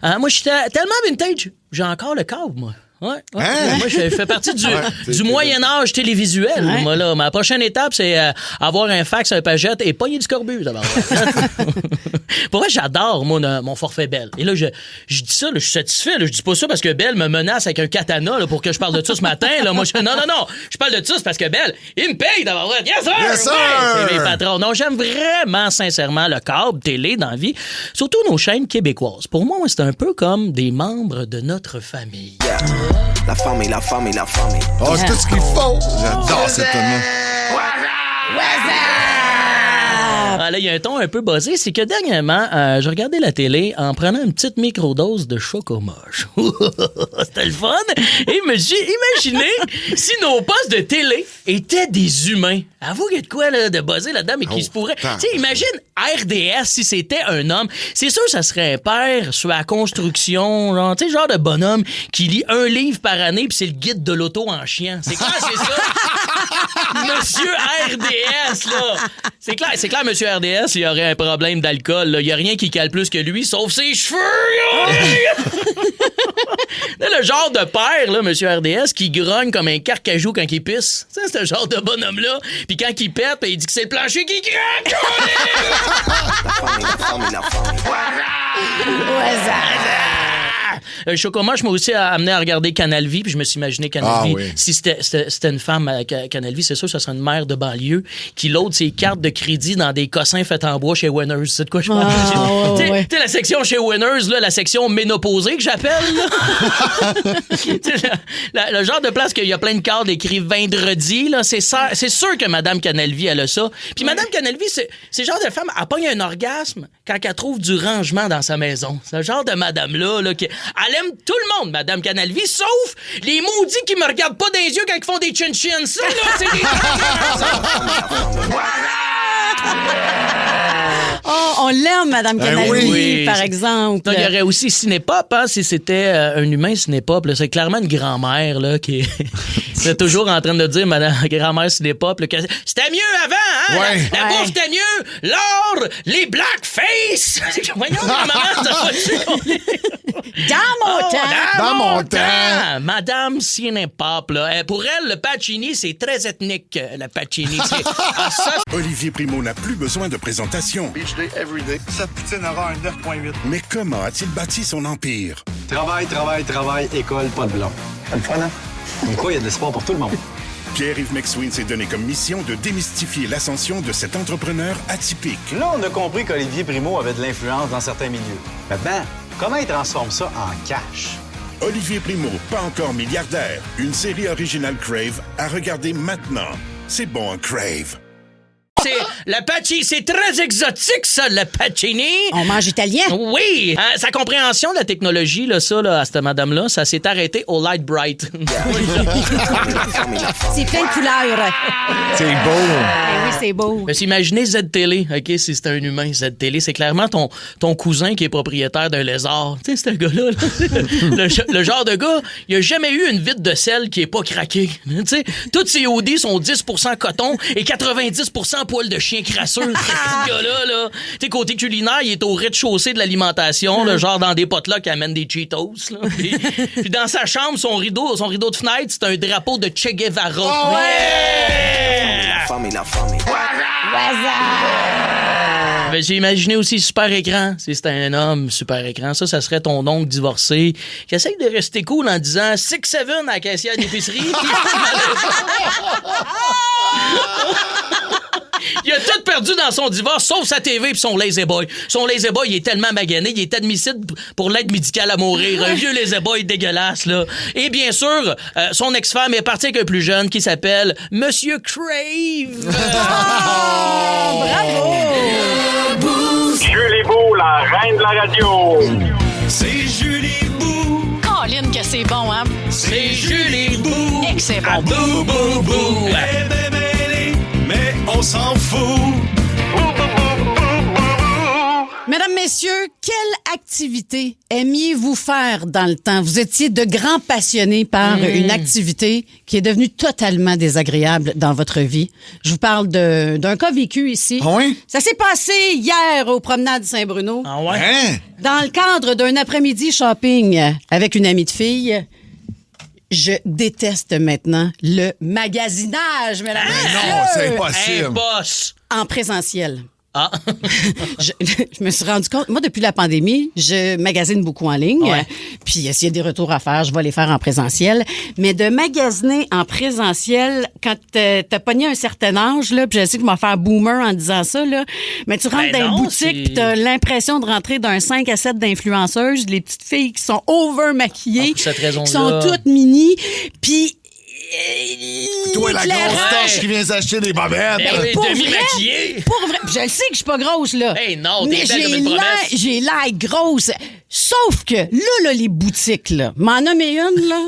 Moi, je suis tellement vintage, j'ai encore le câble, moi. Ouais. Hein? Moi, je fais partie du Moyen-Âge télévisuel. Ouais. Moi, là. Ma prochaine étape, c'est avoir un fax, un pagette et pogner du scorbut. Pour vrai, j'adore, moi, mon forfait Bell. Et là, je dis ça, là, je suis satisfait. Là, je dis pas ça parce que Bell me menace avec un katana là, pour que je parle de ça ce matin. Là. Moi, non. Je parle de ça c'est parce que Bell, il me paye d'avoir vrai. Yes, sir! Yes, sir! Ouais, c'est mes patrons. Non, j'aime vraiment, sincèrement, le câble télé dans la vie. Surtout nos chaînes québécoises. Pour moi, c'est un peu comme des membres de notre famille. La famille, la famille, la famille. Oh, c'est tout ce qu'il faut. J'adore cette tune-là. Ah, là, il y a un ton un peu buzzé. C'est que dernièrement, je regardais la télé en prenant une petite microdose de chocomoche. C'était le fun. Et je me suis imaginé si nos postes de télé étaient des humains. Avoue qu'il y a de quoi là, de buzzer là-dedans, mais qui se pourrait. Tu sais, imagine RDS si c'était un homme. C'est sûr ça serait un père sur la construction, genre, tu sais, genre de bonhomme qui lit un livre par année puis c'est le guide de l'auto en chien. C'est clair, c'est ça? Monsieur RDS, là. C'est clair, Monsieur RDS, il y aurait un problème d'alcool. Là. Il n'y a rien qui cale plus que lui, sauf ses cheveux. Là, le genre de père, là, Monsieur RDS, qui grogne comme un carcajou quand il pisse. C'est ce genre de bonhomme-là. Puis quand il pète, il dit que c'est le plancher qui craque. La famille, la famille, la famille. Chocomoche m'a aussi amené à regarder Canal Vie, puis je me suis imaginé Canal Vie. Oui. Si c'était une femme à Canal Vie, c'est sûr que ce serait une mère de banlieue qui load ses cartes de crédit dans des cossins faits en bois chez Winners. C'est de quoi je parle? Tu sais, la section chez Winners, là, la section ménopausée que j'appelle. Le genre de place qu'il y a plein de cartes écrits vendredi, là, c'est sûr que Madame Canal Vie, elle a ça. Puis Madame Canal Vie, c'est le genre de femme, elle pogne un orgasme quand elle trouve du rangement dans sa maison. C'est le genre de madame-là, là, elle aime tout le monde, Madame Canal Vie, sauf les maudits qui me regardent pas dans les yeux quand ils font des chin-chins. Ça, là, c'est des... Oh, on l'aime, Madame Canal Vie, oui. par exemple. Il y aurait aussi Cinépop, hein, si c'était un humain Cinépop. Là, c'est clairement une grand-mère là, qui est toujours en train de dire, Madame grand-mère Cinépop, là, que c'était mieux avant, hein? Ouais. La bouffe était mieux, l'or, les blackface. Voyons, maman, ça va Dans mon temps. Madame Cinépop, là. Pour elle, le Pacini, c'est très ethnique, le Pacini. Olivier Primo n'a plus besoin de présentation. Beach day, every day. Sa poutine aura un 9.8. Mais comment a-t-il bâti son empire? Travail, école, pas de blanc. C'est le fun, hein? Comme quoi, il y a de l'espoir pour tout le monde. Pierre-Yves McSween s'est donné comme mission de démystifier l'ascension de cet entrepreneur atypique. Là, on a compris qu'Olivier Primo avait de l'influence dans certains milieux. Maintenant, comment il transforme ça en cash? Olivier Primo, pas encore milliardaire. Une série originale Crave à regarder maintenant. C'est bon, Crave. Le Pacini, c'est très exotique, ça, le Pacini. On mange italien. Oui. Sa compréhension de la technologie, là, ça, là, à cette madame-là, ça s'est arrêté au Light Bright. C'est plein de couleurs. C'est beau. Oui, c'est beau. Mais imaginez Z-Télé, OK, si c'était un humain, Z-Télé, c'est clairement ton cousin qui est propriétaire d'un lézard. Tu sais, ce gars-là, là, le genre de gars, il a jamais eu une vitre de sel qui est pas craquée. Tu sais, toutes ses OD sont 10% coton et 90% poil de chien crasseux. Ce gars-là, là. Tu sais, côté culinaire, il est au rez-de-chaussée de l'alimentation, là, genre dans des potes-là qui amènent des Cheetos. Là. Puis dans sa chambre, son rideau de fenêtre, c'est un drapeau de Che Guevara. Oh ouais! Ben, j'ai imaginé aussi super écran. Si c'était un homme, super écran. Ça serait ton oncle divorcé qui essaye de rester cool en disant 6-7 à la caissière d'épicerie. Il a tout perdu dans son divorce, sauf sa TV et son Lazy Boy. Son Lazy Boy, il est tellement magané, il est admissible pour l'aide médicale à mourir. Un vieux Lazy Boy dégueulasse, là. Et bien sûr, son ex-femme est partie avec un plus jeune qui s'appelle Monsieur Crave. Bravo! Julie Beau, la reine de la radio. C'est Julie Bou. Colin, que c'est bon, hein? C'est Julie Bou. Et que c'est Ah, bon. bou, bou, bou. Elle est mêlée, mais on s'en fout. Mesdames, messieurs, quelle activité aimiez-vous faire dans le temps? Vous étiez de grands passionnés par une activité qui est devenue totalement désagréable dans votre vie. Je vous parle d'un cas vécu ici. Ah oui? Ça s'est passé hier aux promenades Saint-Bruno. Ah ouais? Hein? Dans le cadre d'un après-midi shopping avec une amie de fille. Je déteste maintenant le magasinage, mesdames et messieurs. Non, c'est impossible. Un boss. En présentiel. Ah. je me suis rendu compte, moi, depuis la pandémie, je magasine beaucoup en ligne. Ouais. Puis s'il y a des retours à faire, je vais les faire en présentiel. Mais de magasiner en présentiel, quand t'as pogné un certain âge, là, puis je sais que je vais faire boomer en disant ça, là, mais tu rentres dans une boutique puis t'as l'impression de rentrer d'un 5 à 7 d'influenceuses, les petites filles qui sont over-maquillées, pour cette raison-là. qui sont toutes mini, puis... Toi, la grosse torche qui vient s'acheter des bobettes. Ben oui, pour demi-maquillée. Pour vrai, je le sais que je suis pas grosse, là. Hey, non, t'es mais belle comme une promesse. j'ai l'air grosse. Sauf que là, les boutiques, là, m'en nommez une, là,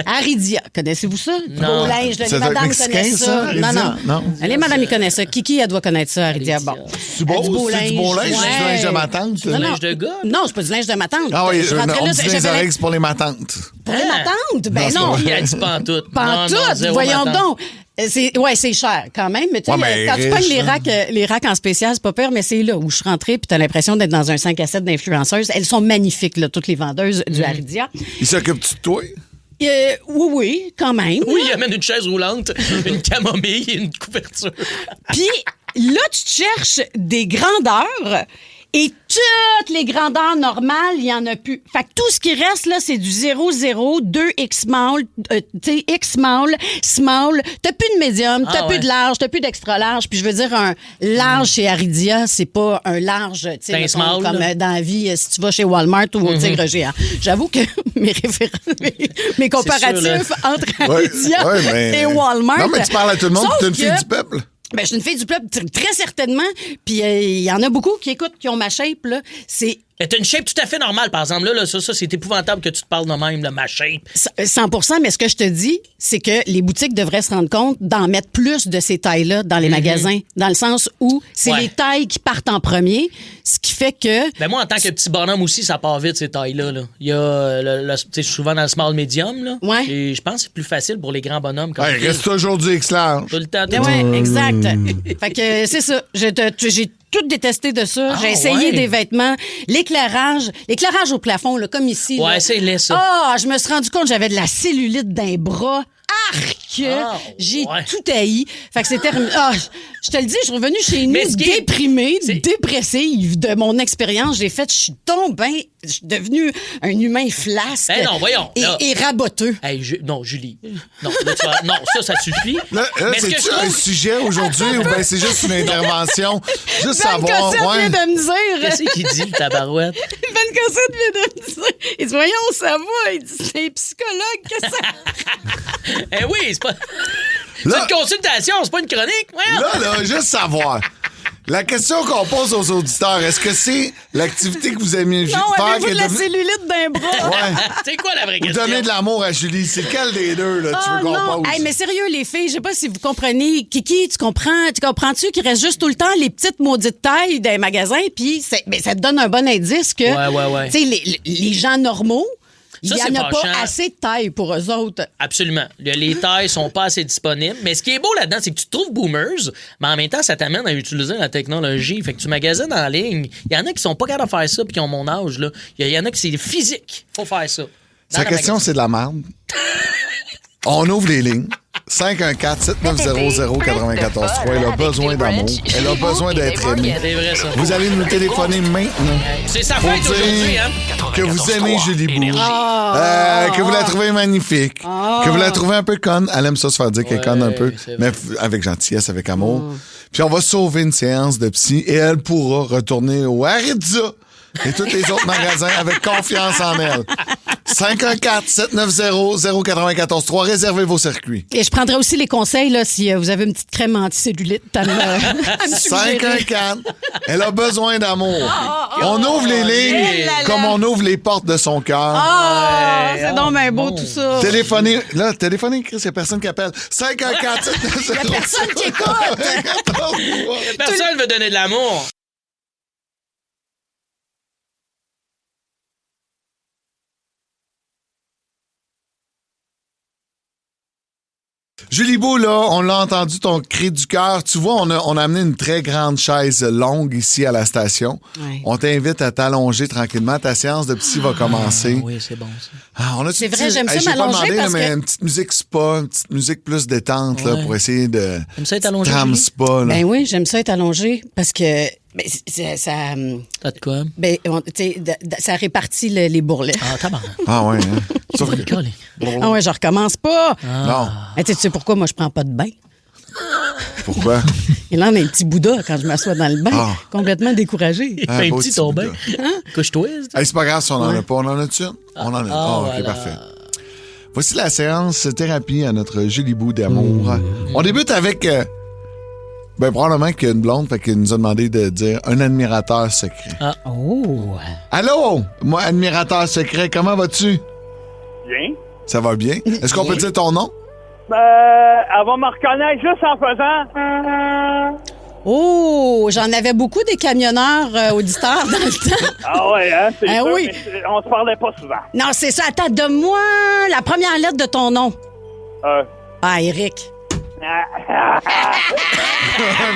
Aridia. Connaissez-vous ça? Non. Beau linge, là, les C'est madames mexicain, connaissent ça. ça, Non, Aridia? non. Non. Les madames, ils connaissent ça. Kiki, elle doit connaître ça, Aridia. Bon. C'est beau, Du beau c'est du beau linge, linge. c'est du linge de ma tante. Du linge de gars? Non, c'est pas du linge de ma tante. Ah oui, Je rentrais on là, dit les j'avais oreilles, c'est pour les matantes. pour les matantes. Ben Non, non. Il a dit pantoute. Pantoute, Non, non, zéro voyons matante. donc. C'est cher quand même, mais tu sais, Ouais, mais quand tu riche, pognes les racks en spécial, c'est pas peur, mais c'est là où je suis rentrée, puis t'as l'impression d'être dans un 5 à 7 d'influenceuses. Elles sont magnifiques, là, toutes les vendeuses du Aridia. Il s'occupe-tu de toi? Oui, quand même. Oui, il amène une chaise roulante, une camomille et une couverture. Puis là, tu te cherches des grandeurs Et toutes les grandeurs normales, il n'y en a plus. Fait que tout ce qui reste, là, c'est du 0,0, 2X small, X small. T'as plus de médium, t'as plus de large, t'as plus d'extra large. Puis je veux dire, un large chez Aridia, c'est pas un large, tu sais, small, comme dans la vie, si tu vas chez Walmart ou au Tigre Géant. J'avoue que mes comparatifs entre Aridia et Walmart. Non, mais tu parles à tout le monde, t'es une fille du peuple. Ben, je suis une fille du peuple, très certainement. Puis il y en a beaucoup qui écoutent, qui ont ma shape, là. C'est... Mais t'as une shape tout à fait normale, par exemple. Là, ça, c'est épouvantable que tu te parles de même, là, ma shape. 100%, mais ce que je te dis, c'est que les boutiques devraient se rendre compte d'en mettre plus de ces tailles-là dans les magasins, dans le sens où c'est les tailles qui partent en premier, ce qui fait que... Ben moi, en tant que petit bonhomme aussi, ça part vite, ces tailles-là. Là. Il y a tu sais, souvent dans le small medium, là. Ouais. Et je pense que c'est plus facile pour les grands bonhommes. Comme reste toujours du X-large. Tout le temps. Ouais, exact. Fait que c'est ça. J'ai tout détesté de ça. J'ai essayé des vêtements. L'éclairage au plafond, là, comme ici. Ouais, c'est laid, ça. Ah, je me suis rendu compte que j'avais de la cellulite d'un bras. Arc! J'ai tout haï. Fait que c'était... je te le dis, je suis revenue chez nous déprimée, dépressive de mon expérience. J'ai fait, je suis devenue un humain flasque. Ben non, voyons. Et raboteux. Hey, non, Julie. Non, non, ça suffit. Là, c'est-tu un sujet aujourd'hui ou bien c'est juste une intervention? Juste savoir. Vient de me dire. Qu'est-ce qu'il dit, le tabarouette? Ben Cossette vient de me dire. Il dit, voyons, ça va. Il dit, c'est un psychologue. Qu'est-ce que ça... Eh oui, c'est pas... C'est une consultation, c'est pas une chronique. Voyons. Là, juste savoir. La question qu'on pose aux auditeurs, est-ce que c'est l'activité que vous aimez faire? Non, avez-vous de la cellulite d'un bras? Ouais. C'est quoi la vraie question? Vous donnez de l'amour à Julie. C'est quelle des deux, là, tu veux qu'on pose? Hey, mais sérieux, les filles, je sais pas si vous comprenez. Kiki, tu comprends-tu qu'il reste juste tout le temps les petites maudites tailles des magasins, puis ça te donne un bon indice que, tu sais, les gens normaux, il n'y en a pas assez de taille pour eux autres. Absolument. Les tailles sont pas assez disponibles. Mais ce qui est beau là-dedans, c'est que tu te trouves boomers, mais en même temps, ça t'amène à utiliser la technologie. Fait que tu magasines en ligne. Il y en a qui sont pas capables de faire ça puis qui ont mon âge. Là. Il y en a qui c'est physique. Faut faire ça. Sa question, c'est de la merde. On ouvre les lignes. 514-7900-943. Elle a besoin d'amour. Elle a besoin d'être aimée. C'est vrai, ça. Vous allez nous téléphoner maintenant. C'est sa fête aujourd'hui, hein? Que vous aimez Julie Bou. Que vous la trouvez magnifique. Que vous la trouvez un peu conne. Elle aime ça se faire dire qu'elle est conne un peu. Mais avec gentillesse, avec amour. Puis on va sauver une séance de psy et elle pourra retourner au Aridia et tous les autres magasins avec confiance en elle. 514-790-0943. Réservez vos circuits. Et je prendrai aussi les conseils là, si vous avez une petite crème anticellulite à me 514. Elle a besoin d'amour. On ouvre les lignes comme on ouvre les portes de son cœur. C'est donc bien beau tout ça. Téléphonez, Chris, il n'y a personne qui appelle. 514 Il n'y a personne qui écoute. Personne veut donner de l'amour. Julie Beau, là, on l'a entendu, ton cri du cœur. Tu vois, on a amené une très grande chaise longue ici à la station. Ouais. On t'invite à t'allonger tranquillement. Ta séance de psy va commencer. Oui, c'est bon, ça. C'est vrai, j'aime ça m'allonger parce que... une petite musique spa, une petite musique plus détente là, pour essayer de... J'aime ça être allongé. Tram spa, là. Ben oui, j'aime ça être allongé parce que... Ben, ça... T'as de quoi? Ben, ça répartit les bourrelets. Ah, tabarnak. Ah ouais, hein? Sauf que... Ah ouais, je recommence pas. Non. Mais tu sais pourquoi moi je prends pas de bain? Pourquoi? Il en a un petit Bouddha quand je m'assois dans le bain. Complètement découragé. Un petit ton bain. Couche-toi. Hey, c'est pas grave si on en a pas. On en a-tu? On en a. OK, parfait. Voici la séance thérapie à notre Julie Bou d'amour. On débute avec... probablement qu'il y a une blonde, fait qu'il nous a demandé de dire un admirateur secret. Ah, oh! Allô? Moi, admirateur secret, comment vas-tu? Bien. Ça va bien? Est-ce qu'on peut dire ton nom? Elle va me reconnaître juste en faisant... Oh! J'en avais beaucoup des camionneurs auditeurs dans le temps. Ah ouais, hein? C'est ça, oui. mais on se parlait pas souvent. Non, c'est ça. Attends, donne-moi la première lettre de ton nom. Ah, Eric. Mais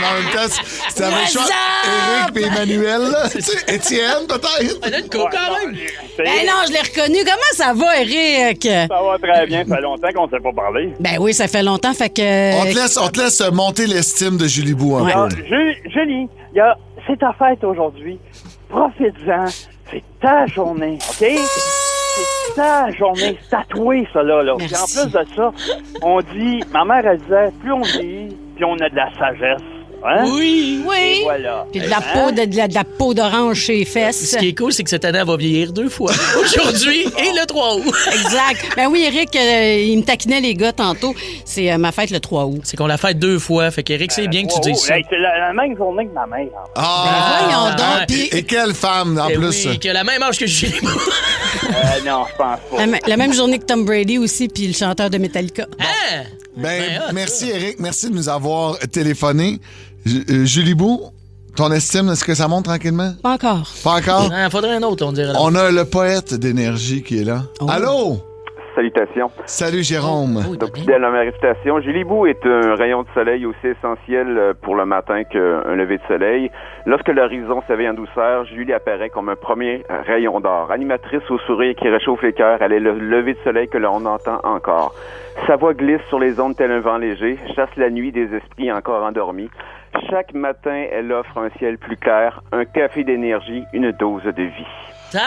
en même temps, c'est avec choix Éric et Emmanuel, là. Étienne, peut-être? Elle a une coupe quand même. Ben non, je l'ai reconnu. Comment ça va, Éric? Ça va très bien. Ça fait longtemps qu'on ne s'est pas parlé. Ben oui, ça fait longtemps, fait que... On te laisse monter l'estime de Julie Bou un peu. Julie, c'est ta fête aujourd'hui. profite-en. C'est ta journée, OK? C'est ta journée. C'est tatoué, ça, là. Puis en plus de ça, on dit... Ma mère, elle disait, plus on vieillit, plus on a de la sagesse. Hein? Oui. Et voilà. Puis de la peau, de la peau d'orange chez les fesses. Ce qui est cool, c'est que cette année, elle va vieillir 2 fois. Aujourd'hui et le 3 août. Exact. Ben oui, Eric, il me taquinait les gars tantôt. C'est ma fête le 3 août. C'est qu'on la fête 2 fois. Fait qu'Éric, c'est bien que tu dises ça. Hey, c'est la même journée que ma mère. Voyons donc. Puis- Et quelle femme, en plus. Oui, qui a la même âge que Julie. Non, je pense pas. La même journée que Tom Brady aussi, puis le chanteur de Metallica. Hein? Merci, Eric. Merci de nous avoir téléphoné. Julie Bou, ton estime, est-ce que ça monte tranquillement? Pas encore. Pas encore? Il faudrait un autre, on dirait. On a le poète d'énergie qui est là. Allô? Salutations. Salut, Jérôme. Donc, fidèle à ma réputation, Julie Bou est un rayon de soleil aussi essentiel pour le matin qu'un lever de soleil. Lorsque l'horizon s'éveille en douceur, Julie apparaît comme un premier rayon d'or. Animatrice au sourire qui réchauffe les cœurs, elle est le lever de soleil que l'on entend encore. Sa voix glisse sur les ondes tel un vent léger, chasse la nuit des esprits encore endormis. Chaque matin, elle offre un ciel plus clair, un café d'énergie, une dose de vie. Jérôme!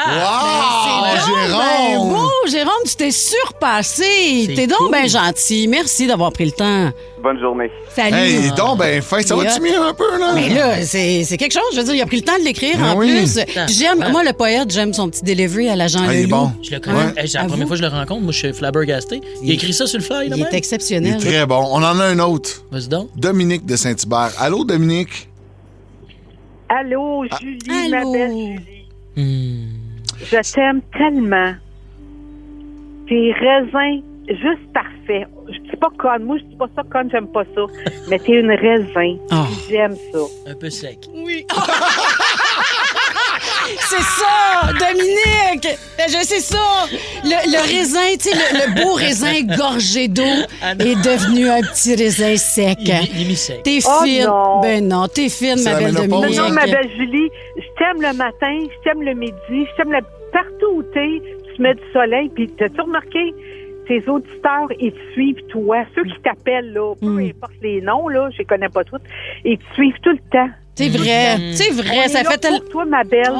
Beau, Jérôme, tu t'es surpassé. T'es donc bien gentil. Merci d'avoir pris le temps. Bonne journée. Salut. Hey, donc, ben, fin, ça va-tu mieux un peu, là? Mais là, c'est quelque chose. Je veux dire, il a pris le temps de l'écrire en plus. J'aime, moi, le poète, j'aime son petit delivery à la Jean Leloup. Bon. Je le connais. Hey, c'est la première fois que je le rencontre. Moi, je suis flabbergasté. Il a écrit ça sur le fly, là, Il est exceptionnel. Il est très bon. On en a un autre. Vas-y donc. Dominique de Saint-Hubert. Allô, Dominique? Allô, Julie, ma belle Julie. Je t'aime tellement. Tes raisins, juste parfait. Je dis pas conne. Moi, je dis pas ça conne, j'aime pas ça. Mais t'es une raisin. J'aime ça. Un peu sec. Oui. C'est ça, Dominique! C'est ça! Le raisin, tu sais, le beau raisin gorgé d'eau est devenu un petit raisin sec. Il est mi-sec. T'es Oh fine. non. Ben non, t'es fine, ma belle Dominique. Non, ma belle Julie, je t'aime le matin, je t'aime le midi, je t'aime partout où t'es, tu mets du soleil, puis t'as-tu remarqué? Tes auditeurs, ils te suivent, toi. Ceux qui t'appellent, là, peu importe les noms, là, je les connais pas tous, ils te suivent tout le temps. C'est vrai, c'est vrai. Ça fait pour toi, ma belle.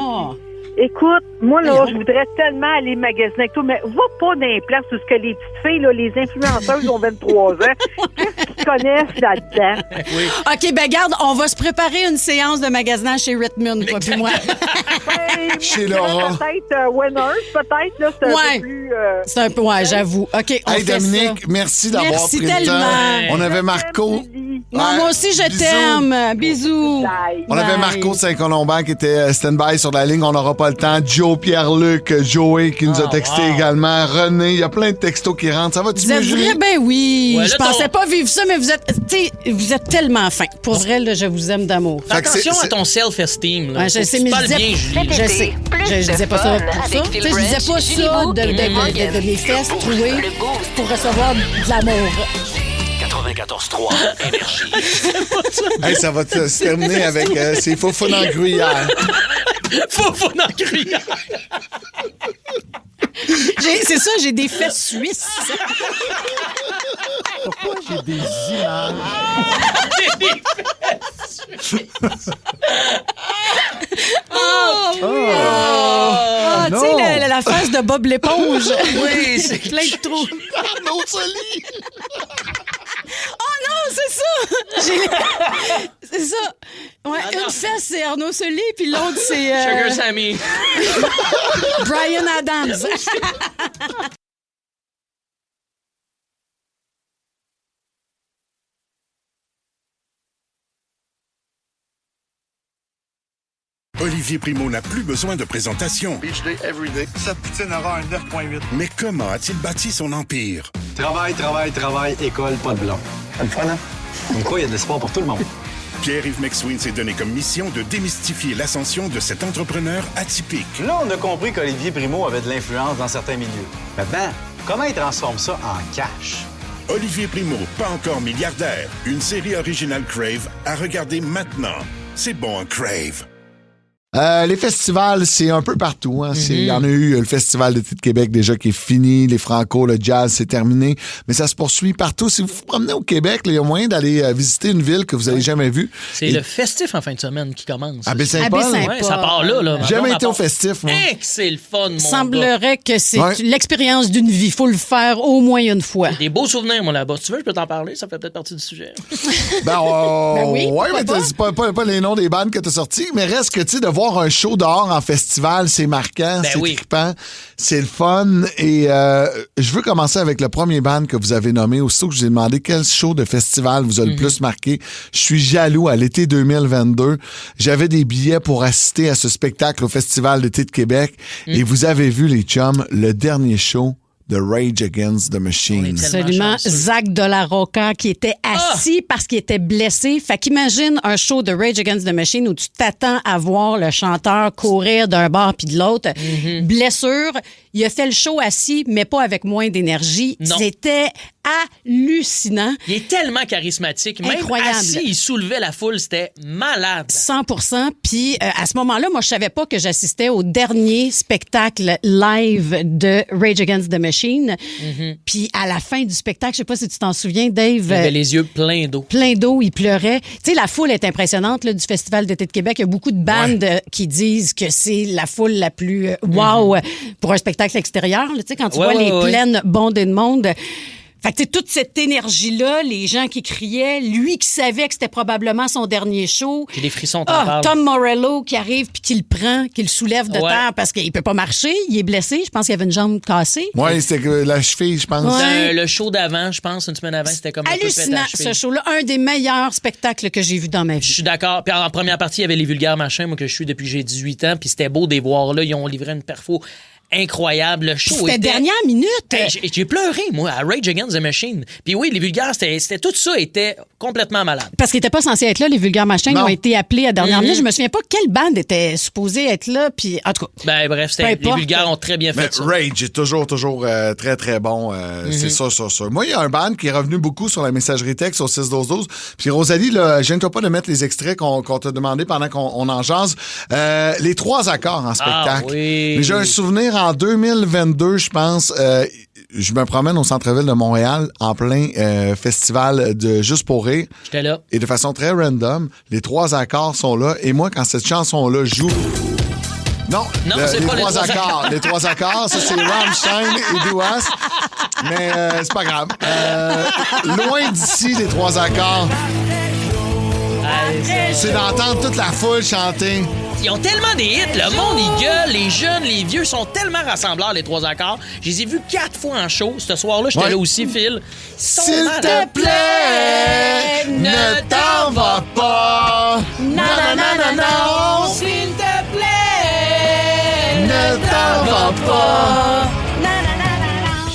Écoute, moi, là, je voudrais tellement aller magasiner avec toi, mais va pas dans les places où ce que les petites filles, là, les influenceuses ont 23 ans. Qu'est-ce qu'ils connaissent là-dedans? Oui. OK, ben garde, on va se préparer une séance de magasinage chez Redmond, toi puis moi. Chez Laura. Peut-être Winners, peut-être, là, c'est un peu plus... C'est un peu, ouais, j'avoue. OK, on Hey, fait Dominique, ça. merci d'avoir Merci pris tellement. le temps. On avait Marco. Non, moi aussi, je Bisous. t'aime. Bisous. On avait Marco de Saint-Colomban qui était stand-by sur la ligne. On n'aura pas le temps. Joe, Pierre-Luc, Joey qui nous a texté également. René, il y a plein de textos qui rentrent. Ça va-tu Vous mieux, êtes Julie? vrai? Ben oui. Ouais, Je là, pensais pas vivre ça, mais vous êtes tellement fin. Pour vrai, là, je vous aime d'amour. Fais attention à ton self-esteem. Là. Ouais, je Faut sais, que tu mais parles je bien, disais, Julie. je sais. Je disais pas ça pour ça. Tu sais, je disais pas ça de mes fesses trouées pour recevoir de l'amour. 94.3 Énergie. Hey, ça va se terminer avec ces faux faux dans le gruyère. Faux dans le gruyère. C'est ça, j'ai des fesses suisses. Pourquoi j'ai des images? Tu sais, la face de Bob l'éponge. Oui, c'est plein de trous. Arnaud Soli. Oh non, c'est ça! C'est ça. Ouais, une fesse, c'est Arnaud Soli, puis l'autre, c'est... Sugar Sammy. Brian Adams. Olivier Primo n'a plus besoin de présentation. Beach day every day. Sa poutine aura un 9.8. Mais comment a-t-il bâti son empire? Travail, école, pas de blanc. C'est le fun, hein? Comme quoi, il y a de l'espoir pour tout le monde. Pierre-Yves McSween s'est donné comme mission de démystifier l'ascension de cet entrepreneur atypique. Là, on a compris qu'Olivier Primo avait de l'influence dans certains milieux. Maintenant, comment il transforme ça en cash? Olivier Primo, pas encore milliardaire. Une série originale Crave à regarder maintenant. C'est bon, un Crave. Les festivals, c'est un peu partout. Hein. Il y en a eu le Festival d'été de Québec déjà qui est fini. Les Franco, le jazz, c'est terminé. Mais ça se poursuit partout. Si vous vous promenez au Québec, il y a moyen d'aller visiter une ville que vous n'avez jamais vue. C'est le festif en fin de semaine qui commence. À Baie-Saint-Paul? Ouais, ça part là. Jamais été au festif, moi. C'est le fun, mon Semblerait que c'est l'expérience d'une vie. Il faut le faire au moins une fois. Des beaux souvenirs, moi, là-bas. Si tu veux, je peux t'en parler. Ça fait peut-être partie du sujet. Oui, mais c'est pas les noms des bandes que tu as sortis, mais reste que, tu sais, de voir un show dehors en festival, c'est marquant, c'est trippant, c'est le fun. Et je veux commencer avec le premier band que vous avez nommé. Aussitôt que je vous ai demandé quel show de festival vous a le plus marqué, je suis jaloux. À l'été 2022, j'avais des billets pour assister à ce spectacle au Festival d'été de Québec. Et vous avez vu, les chums, le dernier show de Rage Against the Machine. Absolument. Zach de la Rocca qui était assis parce qu'il était blessé. Fait qu'imagine un show de Rage Against the Machine où tu t'attends à voir le chanteur courir d'un bord puis de l'autre. Blessure. Il a fait le show assis, mais pas avec moins d'énergie. C'était hallucinant. Il est tellement charismatique. Même incroyable. Assis, il soulevait la foule. C'était malade. 100%. Puis à ce moment-là, moi, je savais pas que j'assistais au dernier spectacle live de Rage Against the Machine. Puis à la fin du spectacle, je sais pas si tu t'en souviens, Dave. Il avait les yeux pleins d'eau. Plein d'eau, il pleurait. Tu sais, la foule est impressionnante là, du Festival d'été de Québec. Il y a beaucoup de bandes qui disent que c'est la foule la plus wow pour un spectacle extérieur. Tu sais, quand tu vois les plaines bondées de monde. Fait que, toute cette énergie-là, les gens qui criaient, lui qui savait que c'était probablement son dernier show. J'ai des frissons, t'en parles. Tom Morello qui arrive puis qui le prend, qui le soulève de terre parce qu'il peut pas marcher, il est blessé. Je pense qu'il avait une jambe cassée. Oui, c'était la cheville, je pense. Le show d'avant, je pense, une semaine avant, c'était comme hallucinant, ce show-là. Un des meilleurs spectacles que j'ai vu dans ma vie. Je suis d'accord. Puis en première partie, il y avait les Vulgaires Machins, moi, que je suis depuis que j'ai 18 ans, puis c'était beau de les voir là. Ils ont livré une perfo incroyable. Le show c'était dernière minute. J'ai pleuré, moi, à Rage Against the Machine. Puis oui, les Vulgaires, c'était tout ça était complètement malade. Parce qu'ils n'étaient pas censés être là, les Vulgaires Machins. Ils ont été appelés à dernière minute. Je me souviens pas quelle bande était supposée être là. Puis, en tout cas. Bref, les Vulgaires ont très bien fait ça. Rage est toujours très, très bon. C'est ça. Moi, il y a un band qui est revenu beaucoup sur la messagerie texte au 6-12-12. Puis Rosalie, là, gêne-toi pas de mettre les extraits qu'on t'a demandé pendant qu'on en jase. Les 3 accords en spectacle. Mais j'ai un souvenir en 2022, je pense, je me promène au centre-ville de Montréal en plein festival de Juste pour rire. J'étais là. Et de façon très random, les 3 accords sont là. Et moi, quand cette chanson-là joue... Non, c'est les pas 3 accords. Les 3 accords, ça, c'est Rammstein et Duas. Mais c'est pas grave. Loin d'ici, les 3 accords. C'est d'entendre toute la foule chanter. Ils ont tellement des hits, le monde, ils gueulent, les jeunes, les vieux sont tellement rassembleurs, les 3 accords. Je les ai vus 4 fois en show. Ce soir-là, j'étais là aussi, Phil. S'il te plaît, ne t'en va pas. Non. S'il te plaît, ne t'en va pas.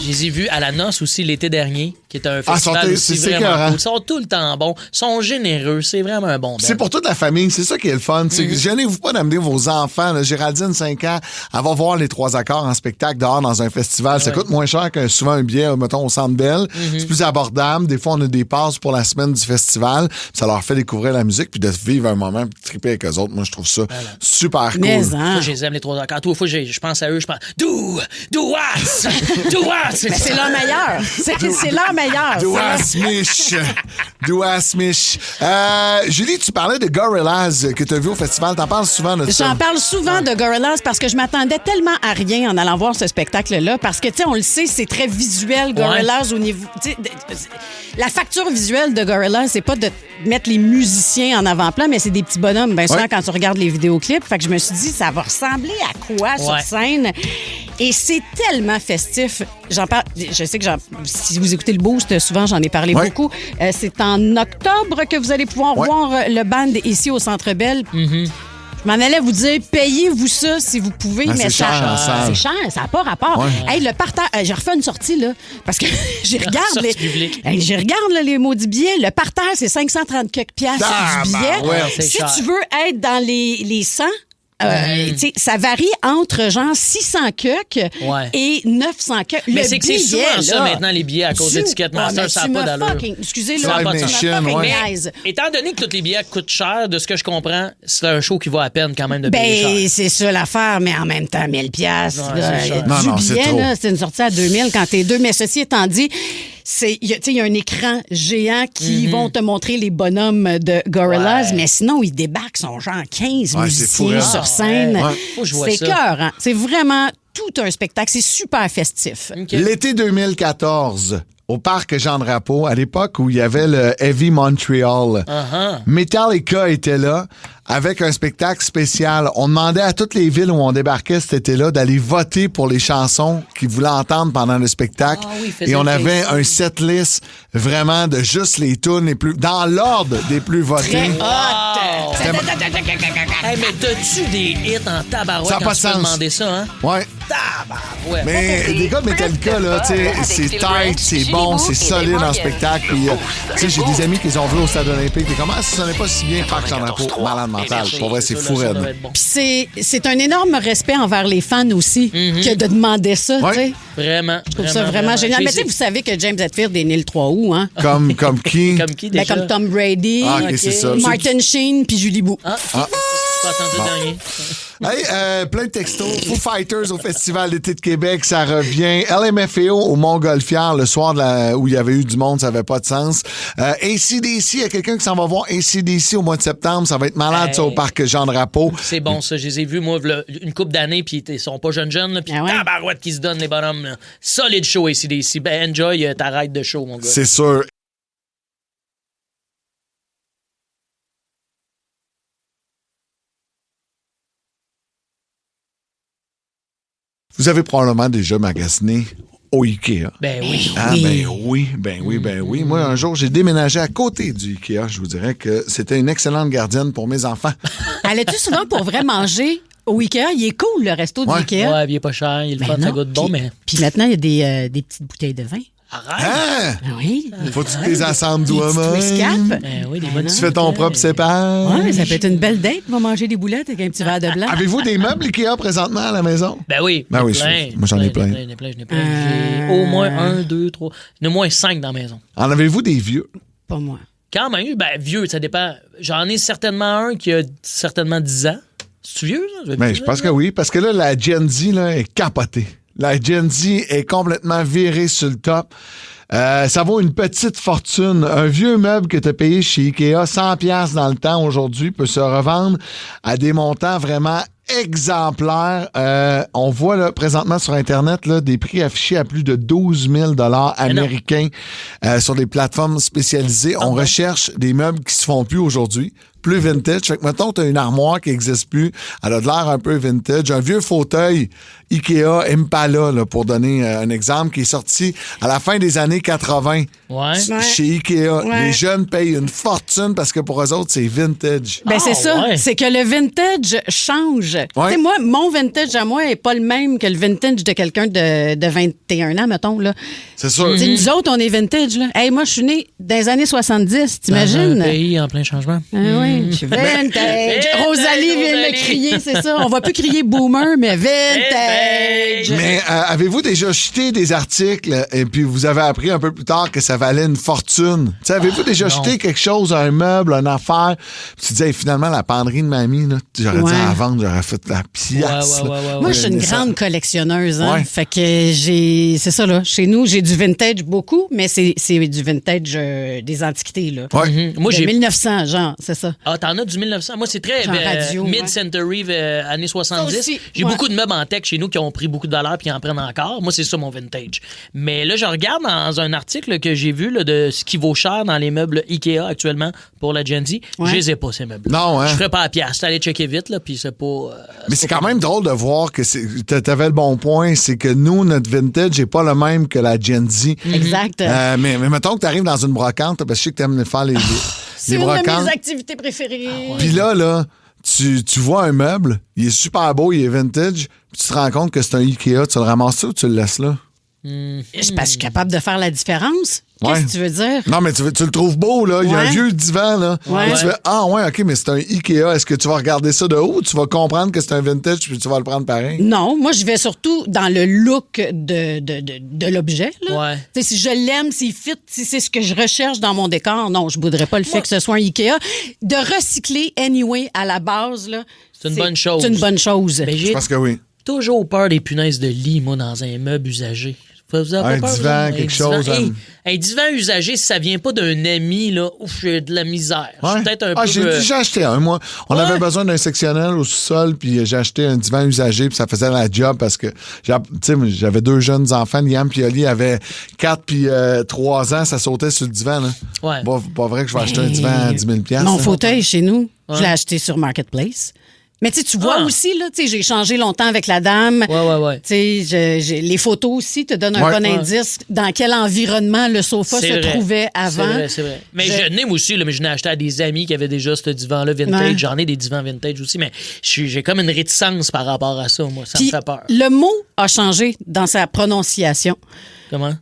Je les ai vus à la Noce aussi l'été dernier, qui est un festival aussi vraiment cool. Ils sont tout le temps bons, sont généreux, c'est vraiment un bon band. C'est pour toute la famille, c'est ça qui est le fun. Gênez-vous pas d'amener vos enfants. Là. Géraldine, 5 ans, elle va voir les 3 accords en spectacle dehors dans un festival. Ça coûte moins cher que souvent un billet, mettons, au Centre Bell. C'est plus abordable. Des fois, on a des passes pour la semaine du festival. Ça leur fait découvrir la musique puis de vivre un moment puis de triper avec eux autres. Moi, je trouve ça super cool. Moi, je les aime, les 3 accords. Toute fois, je pense à eux, je pense « Do what? » Mais c'est leur meilleur. C'est leur meilleur. Douasmish. Julie, tu parlais de Gorillaz que tu as vu au festival. T'en parles souvent de ça. J'en parle souvent de Gorillaz parce que je m'attendais tellement à rien en allant voir ce spectacle-là. Parce que, tu sais, on le sait, c'est très visuel, Gorillaz, au niveau... La facture visuelle de Gorillaz, c'est pas de mettre les musiciens en avant-plan, mais c'est des petits bonhommes, bien souvent, quand tu regardes les vidéoclips. Fait que je me suis dit, ça va ressembler à quoi sur scène? Et c'est tellement festif. J'en parle... Je sais que si vous écoutez le Boost, souvent, j'en ai parlé beaucoup. C'est en octobre que vous allez pouvoir voir le band ici au Centre Bell. Je m'en allais vous dire, payez-vous ça si vous pouvez, mais c'est cher, ça n'a pas rapport. Hey, le parterre, j'ai refait une sortie, là, parce que je regarde les maudits billets. Le parterre, c'est 530 quelques piastres du billet. Si tu veux être dans les 100, tu sais, ça varie entre genre 600 cucks et 900 cucks. Mais c'est que c'est souvent ça maintenant, les billets, à cause de Ticketmaster, ça n'a pas d'allure. Excusez-moi, étant donné que tous les billets coûtent cher, de ce que je comprends, c'est un show qui vaut à peine quand même de payer cher. C'est ça l'affaire, mais en même temps, 1000$. Non, billet, là, c'est une sortie à 2000 quand t'es deux. Mais ceci étant dit, il y a un écran géant qui vont te montrer les bonhommes de Gorillaz, mais sinon, ils débarquent, sont genre 15 musiciens sur scène. C'est cœur, hein? C'est vraiment tout un spectacle. C'est super festif. L'été 2014, au parc Jean-Drapeau, à l'époque où il y avait le Heavy Montreal, Metallica était là avec un spectacle spécial. On demandait à toutes les villes où on débarquait cet été-là d'aller voter pour les chansons qu'ils voulaient entendre pendant le spectacle. Et on avait un setlist vraiment de juste les tunes les plus... dans l'ordre des plus votées. Hey, mais t'as-tu des hits en tabarouette quand tu peux demander ça, hein? Ouais. Tabarouette. Mais les gars de Metallica, là, tu sais, c'est tight, c'est bon, c'est solide en spectacle. Puis, tu sais, j'ai des amis qui les ont vus au Stade olympique. Et comment ça sonnait pas si bien Parc Jean-Drapeau? Malade mental. Pour vrai, c'est fou raide. Puis c'est un énorme respect envers les fans aussi que de demander ça, tu sais. Vraiment. Je trouve ça vraiment génial. Mais tu sais, vous savez que James Hetfield est né le 3 août, hein? Comme qui? Comme qui, déjà? Comme Tom Brady, c'est ça. Martin Sheen puis Julie Bou. Pas entendu rien. Hey, plein de textos. Foo Fighters au Festival d'été de Québec, ça revient. LMFAO au Montgolfière, le soir où il y avait eu du monde, ça n'avait pas de sens. AC/DC, il y a quelqu'un qui s'en va voir AC/DC au mois de septembre. Ça va être malade, ça, au parc Jean-Drapeau. C'est bon, ça. Je les ai vus, moi, une couple d'années, puis ils sont pas jeunes, puis tabarouette qui se donnent, les bonhommes. Là. Solide show, AC/DC. Ben, enjoy ta ride de show, mon gars. C'est sûr. Vous avez probablement déjà magasiné au Ikea. Ben oui. Ben oui. Moi, un jour, j'ai déménagé à côté du Ikea. Je vous dirais que c'était une excellente gardienne pour mes enfants. Allais-tu souvent pour vrai manger au Ikea? Il est cool, le resto du Ikea. Ouais, il est pas cher. Il est le fun, ça goûte bon, mais... Puis maintenant, il y a des petites bouteilles de vin. Arrête! Hein? Oui. Faut-tu que tu les assembles toi-même? Tu fais ton propre cépage. Oui, ça peut être une belle date pour manger des boulettes avec un petit verre de blanc. Avez-vous des meubles Ikea présentement à la maison? Ben oui. Ben oui, moi j'en ai plein. J'ai au moins 1, 2, 3. Il y en a au moins 5 dans la maison. En avez-vous des vieux? Pas moi. Quand même, vieux, ça dépend. J'en ai certainement un qui a certainement 10 ans. C'est-tu vieux, ça? Ben, je pense que oui, parce que là, la Gen Z là, est capotée. La Gen Z est complètement virée sur le top. Ça vaut une petite fortune. Un vieux meuble que tu as payé chez Ikea, 100$ dans le temps aujourd'hui, peut se revendre à des montants vraiment exemplaires. On voit là, présentement sur Internet là, des prix affichés à plus de 12 000 $ américains sur des plateformes spécialisées. On recherche des meubles qui se font plus aujourd'hui. Plus vintage. Fait que, mettons, t'as une armoire qui n'existe plus. Elle a de l'air un peu vintage. Un vieux fauteuil Ikea Impala, là, pour donner un exemple, qui est sorti à la fin des années 80 chez Ikea. Ouais. Les jeunes payent une fortune parce que pour eux autres, c'est vintage. Ben, c'est ça. Ouais. C'est que le vintage change. Ouais. Tu sais, moi, mon vintage à moi n'est pas le même que le vintage de quelqu'un de 21 ans, mettons, là. C'est sûr. Nous autres, on est vintage, là. Hey, moi, je suis née dans les années 70, t'imagines? Dans un pays en plein changement. Oui, je suis vintage. Rosalie vient de me crier, c'est ça. On va plus crier boomer, mais vintage. Mais avez-vous déjà jeté des articles et puis vous avez appris un peu plus tard que ça valait une fortune? T'sais, avez-vous déjà jeté quelque chose, un meuble, une affaire, puis tu disais, hey, finalement, la penderie de mamie, là, j'aurais dit à vendre, j'aurais fait la pièce. Moi, je suis une grande collectionneuse. Hein? Fait que c'est ça, là. Chez nous, j'ai du vintage beaucoup, mais c'est du vintage des antiquités, là. Moi, j'ai 1900, genre, c'est ça. Ah, t'en as du 1900? Moi, c'est très mid-century, années 70. J'ai beaucoup de meubles en tech chez nous qui ont pris beaucoup de valeur puis qui en prennent encore. Moi, c'est ça mon vintage. Mais là, je regarde dans un article que j'ai vu là, de ce qui vaut cher dans les meubles Ikea actuellement pour la Gen Z. Je les ai pas, ces meubles. Non, hein? Je ferais pas à pièce. Allez checker vite, là, puis c'est pas... mais c'est quand même drôle de voir que t'avais le bon point, c'est que nous, notre vintage n'est pas le même que la Gen Z. Exact. Mais mettons que t'arrives dans une brocante, parce que je sais que t'aimes faire les c'est une de mes activités préférées. Puis là, tu vois un meuble, il est super beau, il est vintage, puis tu te rends compte que c'est un Ikea, tu le ramasses ça ou tu le laisses là? Parce que je suis capable de faire la différence. Qu'est-ce Ouais. que tu veux dire? Non, mais tu le trouves beau, là. Il y a un Ouais. vieux divan, là. Ouais. Et tu fais, OK, mais c'est un Ikea. Est-ce que tu vas regarder ça de haut ou tu vas comprendre que c'est un vintage puis tu vas le prendre pareil? Non, moi, je vais surtout dans le look de l'objet. Là. Tu sais, si je l'aime, s'il fit, si c'est ce que je recherche dans mon décor, non, je ne bouderais pas le fait que ce soit un Ikea. De recycler, anyway, à la base, là, C'est une bonne chose. C'est une bonne chose. Ben, Je pense que oui. Toujours peur des punaises de lit, moi, dans un meuble usagé. Vous avez Un pas peur, divan, vous? quelque chose, Un divan usagé, si ça vient pas d'un ami, là, ouf, j'ai de la misère. Je suis peut-être un peu... J'ai acheté un, moi. On avait besoin d'un sectionnel au sous-sol, puis j'ai acheté un divan usagé, puis ça faisait la job parce que, tu sais, j'avais 2 jeunes enfants, Liam puis Oli avaient 4 puis 3 ans, ça sautait sur le divan, là. Ouais. Pas vrai que je vais acheter un divan à 10 000 Mon là. fauteuil chez nous, Ouais. je l'ai acheté sur Marketplace. Mais tu vois aussi, là, j'ai changé longtemps avec la dame. Ouais. Les photos aussi te donnent un bon indice dans quel environnement le sofa se trouvait avant. C'est vrai. Mais je n'ai aussi, là, mais je n'ai acheté à des amis qui avaient déjà ce divan-là vintage. Ouais. J'en ai des divans vintage aussi, mais j'ai comme une réticence par rapport à ça, moi. Ça me fait peur. Le mot a changé dans sa prononciation. Comment?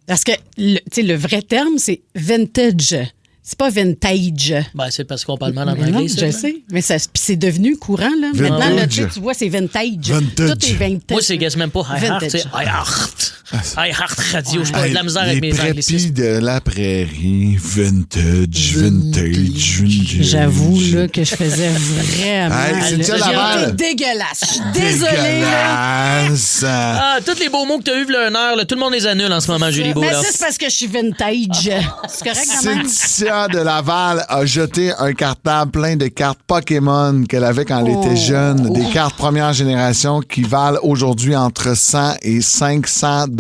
Parce que le vrai terme, c'est vintage. C'est pas vintage. Ben, c'est parce qu'on parle mal en Mais anglais, non, ça. je sais. Mais c'est devenu courant, là. Vintage. Maintenant, là, tu vois, c'est vintage. Tout est vintage. Moi, c'est quasiment même pas I Heart, Vintage. c'est I Heart. I Heart Radio. Je parle de la misère avec mes Les anglicismes. prépis de la prairie, vintage. J'avoue là, que je faisais vraiment. Hey, Cynthia J'ai Laval. été dégueulasse. Je suis désolée. là. Dégueulasse. Ah, tous les beaux mots que tu as eu v'là une heure, là, tout le monde les annule en ce moment, Julie Beau. Mais là. ça, c'est parce que je suis vintage. C'est correct quand même? Cynthia de Laval a jeté un cartable plein de cartes Pokémon qu'elle avait quand elle était jeune. Des cartes première génération qui valent aujourd'hui entre 100 et 500 $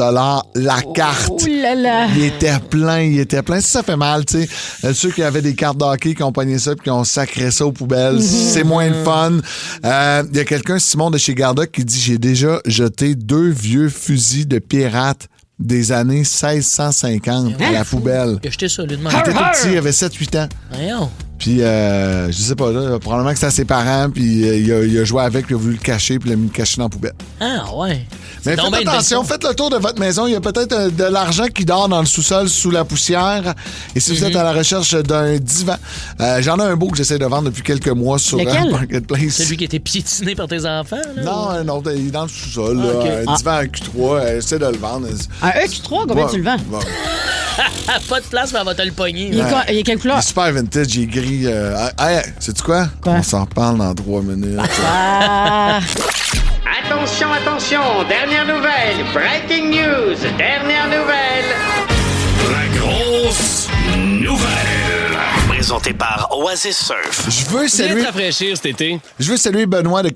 la carte. Oh là là. Il était plein. Ça fait mal, tu sais. Ceux qui avaient des cartes de hockey qui ont pogné ça puis qui ont sacré ça aux poubelles, c'est moins le fun. Il y a quelqu'un, Simon de chez Gardoc, qui dit « J'ai déjà jeté 2 vieux fusils de pirates des années 1650 à la poubelle. » Il a jeté ça, lui, de Il était tout petit, il avait 7-8 ans. Voyons. Puis, je sais pas, là, probablement que c'était à ses parents, puis il a joué avec, puis il a voulu le cacher, puis il l'a mis le cacher dans la poubelle. Ah, ouais. Mais donc faites ben une attention, belle faites le tour de votre maison. Il y a peut-être de l'argent qui dort dans le sous-sol sous la poussière. Et si vous êtes à la recherche d'un divan, j'en ai un beau que j'essaie de vendre depuis quelques mois sur Lequel? Marketplace. Celui qui était piétiné par tes enfants, là? Non, non, il est dans le sous-sol. Là, Ok. un divan EQ3, j'essaie de le vendre. Un EQ3, combien tu le vends? Bon. Pas de place, mais elle va te le pogner. Il est quelle couleur? Il est super vintage, il est gris. Hey, sais-tu quoi? On s'en reparle dans 3 minutes. Ah. Attention, attention, dernière nouvelle, breaking news, dernière nouvelle. La grosse nouvelle. Présenté par Oasis Surf. Je veux saluer... Viens te rafraîchir cet été. Je veux saluer Benoît de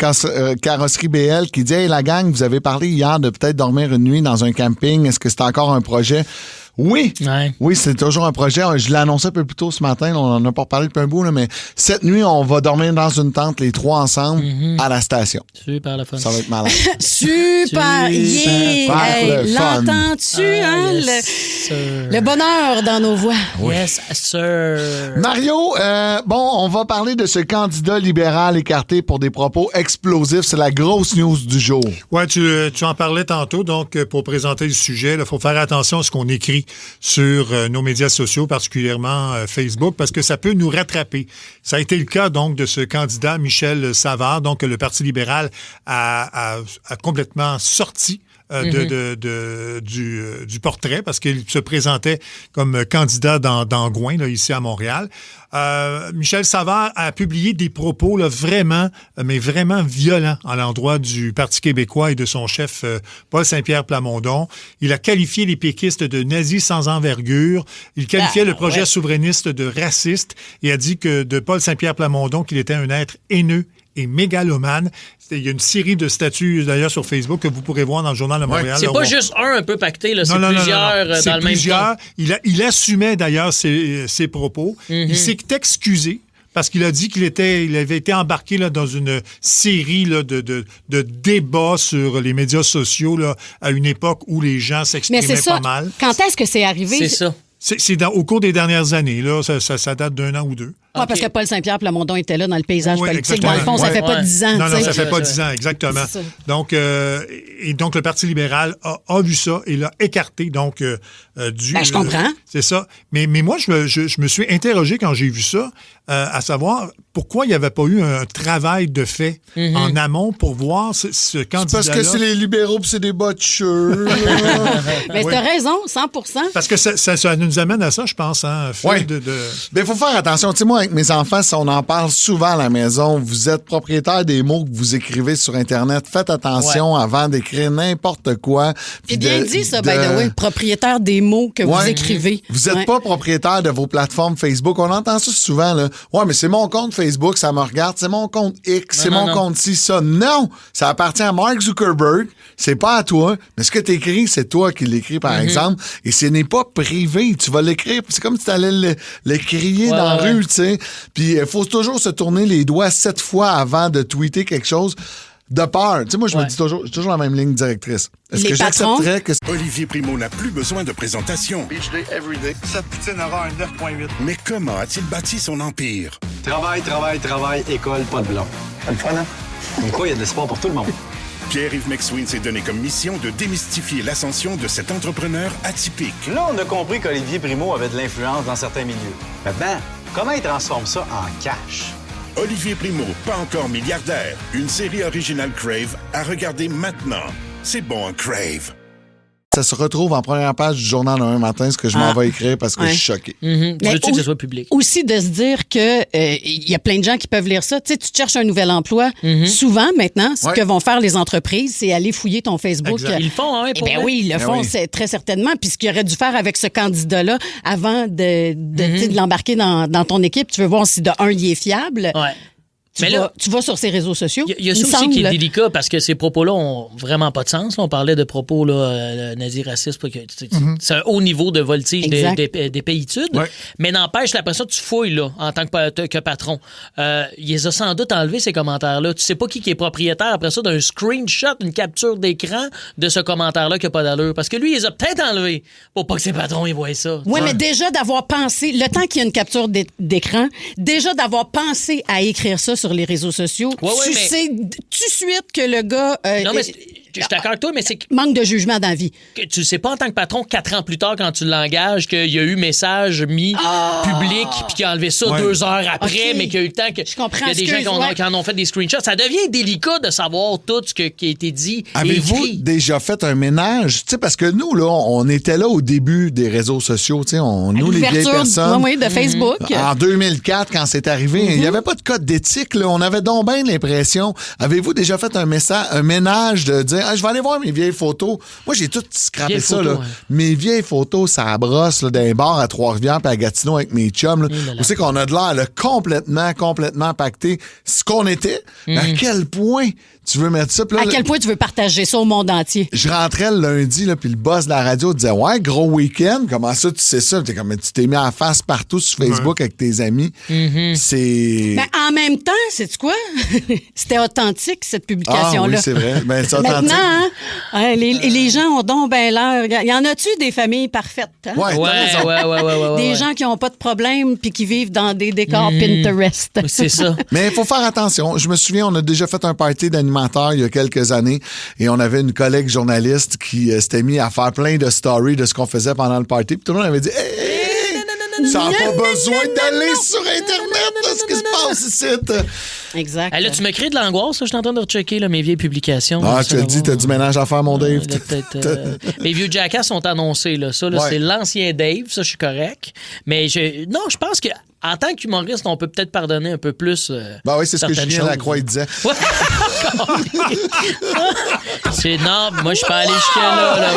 Carrosserie BL qui dit « Hey, la gang, vous avez parlé hier de peut-être dormir une nuit dans un camping. Est-ce que c'est encore un projet? » Oui, oui, c'est toujours un projet. Je l'ai annoncé un peu plus tôt ce matin. On n'en a pas parlé depuis un bout, là, mais cette nuit, on va dormir dans une tente, les 3 ensemble, à la station. Super le fun. Ça va être malade. Super! Yeah! Super Hey, le fun. l'entends-tu, hein? Le bonheur dans nos voix. Yes, sir. Mario, on va parler de ce candidat libéral écarté pour des propos explosifs. C'est la grosse news du jour. Oui, tu en parlais tantôt. Donc, pour présenter le sujet, il faut faire attention à ce qu'on écrit sur nos médias sociaux, particulièrement Facebook, parce que ça peut nous rattraper. Ça a été le cas, donc, de ce candidat, Michel Savard. Donc, le Parti libéral a complètement sorti du portrait parce qu'il se présentait comme candidat dans Gouin, là, ici à Montréal. Michel Savard a publié des propos là, vraiment violents à l'endroit du Parti québécois et de son chef Paul Saint-Pierre Plamondon. Il a qualifié les péquistes de nazis sans envergure. Il qualifiait le projet souverainiste de raciste et a dit que de Paul Saint-Pierre Plamondon qu'il était un être haineux et mégalomane. Il y a une série de statuts, d'ailleurs, sur Facebook que vous pourrez voir dans le Journal de Montréal. C'est pas juste un peu pacté, là, c'est plusieurs non. dans le même temps. Il assumait, d'ailleurs, ses propos. Il s'est excusé parce qu'il a dit qu'il avait été embarqué là, dans une série là, de débats sur les médias sociaux là, à une époque où les gens s'exprimaient pas mal. Quand est-ce que c'est arrivé? C'est ça. C'est au cours des dernières années. Là, ça date d'1 an ou 2. Ouais, parce que Paul Saint-Pierre Plamondon était là dans le paysage politique. Exactement. Dans le fond, ça fait pas 10 ans. Non, ça fait pas 10 ans, exactement. Donc, donc, le Parti libéral a vu ça et l'a écarté, donc, du... je comprends. C'est ça. Mais moi, je me suis interrogé quand j'ai vu ça, à savoir pourquoi il n'y avait pas eu un travail de fait en amont pour voir ce candidat-là. Parce que c'est les libéraux puis c'est des botcheux. Mais t'as raison, 100%. Parce que ça nous amène à ça, je pense. Hein, Mais il faut faire attention. Tu sais, moi, avec mes enfants, on en parle souvent à la maison. Vous êtes propriétaire des mots que vous écrivez sur Internet. Faites attention avant d'écrire n'importe quoi. C'est bien dit, ça, by the way, propriétaire des mots que vous écrivez. Vous n'êtes pas propriétaire de vos plateformes Facebook. On entend ça souvent, là. Ouais, mais c'est mon compte Facebook, ça me regarde. C'est mon compte X, c'est mon compte ci, ça. Non! Ça appartient à Mark Zuckerberg. C'est pas à toi. Mais ce que tu écris, c'est toi qui l'écris, par exemple. Et ce n'est pas privé. Tu vas l'écrire. C'est comme si tu allais le crier dans la rue, tu sais. Puis il faut toujours se tourner les doigts 7 fois avant de tweeter quelque chose. De peur. Tu sais, moi, je me dis toujours la même ligne directrice. Est-ce que j'accepterais que... Olivier Primo n'a plus besoin de présentation. Beach day everyday. Sa poutine aura un 9.8. Mais comment a-t-il bâti son empire? Travail, école, pas de blanc. C'est le fun, hein? Comme quoi, il y a de l'espoir pour tout le monde. Pierre-Yves McSween s'est donné comme mission de démystifier l'ascension de cet entrepreneur atypique. Là, on a compris qu'Olivier Primo avait de l'influence dans certains milieux. Maintenant, comment il transforme ça en cash? Olivier Primo, pas encore milliardaire. Une série originale Crave à regarder maintenant. C'est bon, Crave. Ça se retrouve en première page du journal demain matin, ce que je m'en vais écrire parce que je suis choqué. Mais veux-tu que ce soit public? Aussi de se dire que il y a plein de gens qui peuvent lire ça. Tu sais, tu cherches un nouvel emploi. Souvent, maintenant, ce que vont faire les entreprises, c'est aller fouiller ton Facebook. Exact. Ils le font, hein? Oui, ils le font, c'est très certainement. Puis ce qu'ils auraient dû faire avec ce candidat-là, avant de l'embarquer dans ton équipe, tu veux voir si de un, il est fiable. Ouais. Tu vas sur ses réseaux sociaux. Il y a ça aussi qui est délicat parce que ces propos-là ont vraiment pas de sens. On parlait de propos nazis racistes. C'est un haut niveau de voltige d'épéitude. Ouais. Mais n'empêche, après ça, tu fouilles là, en tant que patron. Il les a sans doute enlevé ces commentaires-là. Tu sais pas qui est propriétaire après ça d'un screenshot, une capture d'écran de ce commentaire-là qui n'a pas d'allure. Parce que lui, il les a peut-être enlevés pour pas que ses patrons ils voient ça. Oui, mais déjà d'avoir pensé, le temps qu'il y a une capture d'écran, déjà d'avoir pensé à écrire ça sur les réseaux sociaux, tu sais tout de suite que le gars... non, mais je suis d'accord avec toi, mais c'est... Manque de jugement dans la vie. Tu sais pas en tant que patron, 4 ans plus tard, quand tu l'engages, qu'il y a eu message mis public, puis qu'il a enlevé ça 2 heures après, mais qu'il y a eu le temps que... Je comprends. Il y a des gens qui en ont fait des screenshots. Ça devient délicat de savoir tout ce qui a été dit. Avez-vous déjà fait un ménage? Tu sais, parce que nous, là, on était là au début des réseaux sociaux. Tu sais, nous, les vieilles personnes... Oui, de Facebook. En 2004, quand c'est arrivé, il n'y avait pas de code d'éthique. Là. On avait donc bien l'impression. Avez-vous déjà fait un ménage de dire je vais aller voir mes vieilles photos. Moi, j'ai tout scrappé ça. Photos, là. Ouais. Mes vieilles photos, ça brosse là, d'un bar à Trois-Rivières puis à Gatineau avec mes chums. Vous savez qu'on a de l'air là, complètement pacté. Ce qu'on était, à quel point tu veux mettre ça? Là, à quel point tu veux partager ça au monde entier? Je rentrais le lundi, puis le boss de la radio disait ouais, gros week-end. Comment ça, tu sais ça? Tu t'es mis à la face partout sur Facebook avec tes amis. C'est... Mais en même temps, sais-tu quoi? C'était authentique, cette publication-là. Ah oui, c'est vrai. Ben, c'est authentique. Maintenant, les gens ont donc ben l'air... Y en a-tu des familles parfaites? Hein? Ouais. Des gens qui n'ont pas de problème puis qui vivent dans des décors Pinterest. C'est ça. Mais il faut faire attention. Je me souviens, on a déjà fait un party d'animateur il y a quelques années et on avait une collègue journaliste qui s'était mis à faire plein de stories de ce qu'on faisait pendant le party. Puis tout le monde avait dit ça n'a pas besoin d'aller sur Internet, là, ce qui se passe ici. Exact. Là, tu me crées de l'angoisse. Je suis en train de rechecker là, mes vieilles publications. Tu as dit, tu as du ménage à faire, mon Dave. Mes vieux Jackass sont annoncés. Là. Ça, c'est l'ancien Dave. Ça, je suis correct. Mais je pense que en tant qu'humoriste, on peut peut-être pardonner un peu plus. Oui, c'est ce que Julien Lacroix disait. C'est non, moi, je suis pas allé jusque-là.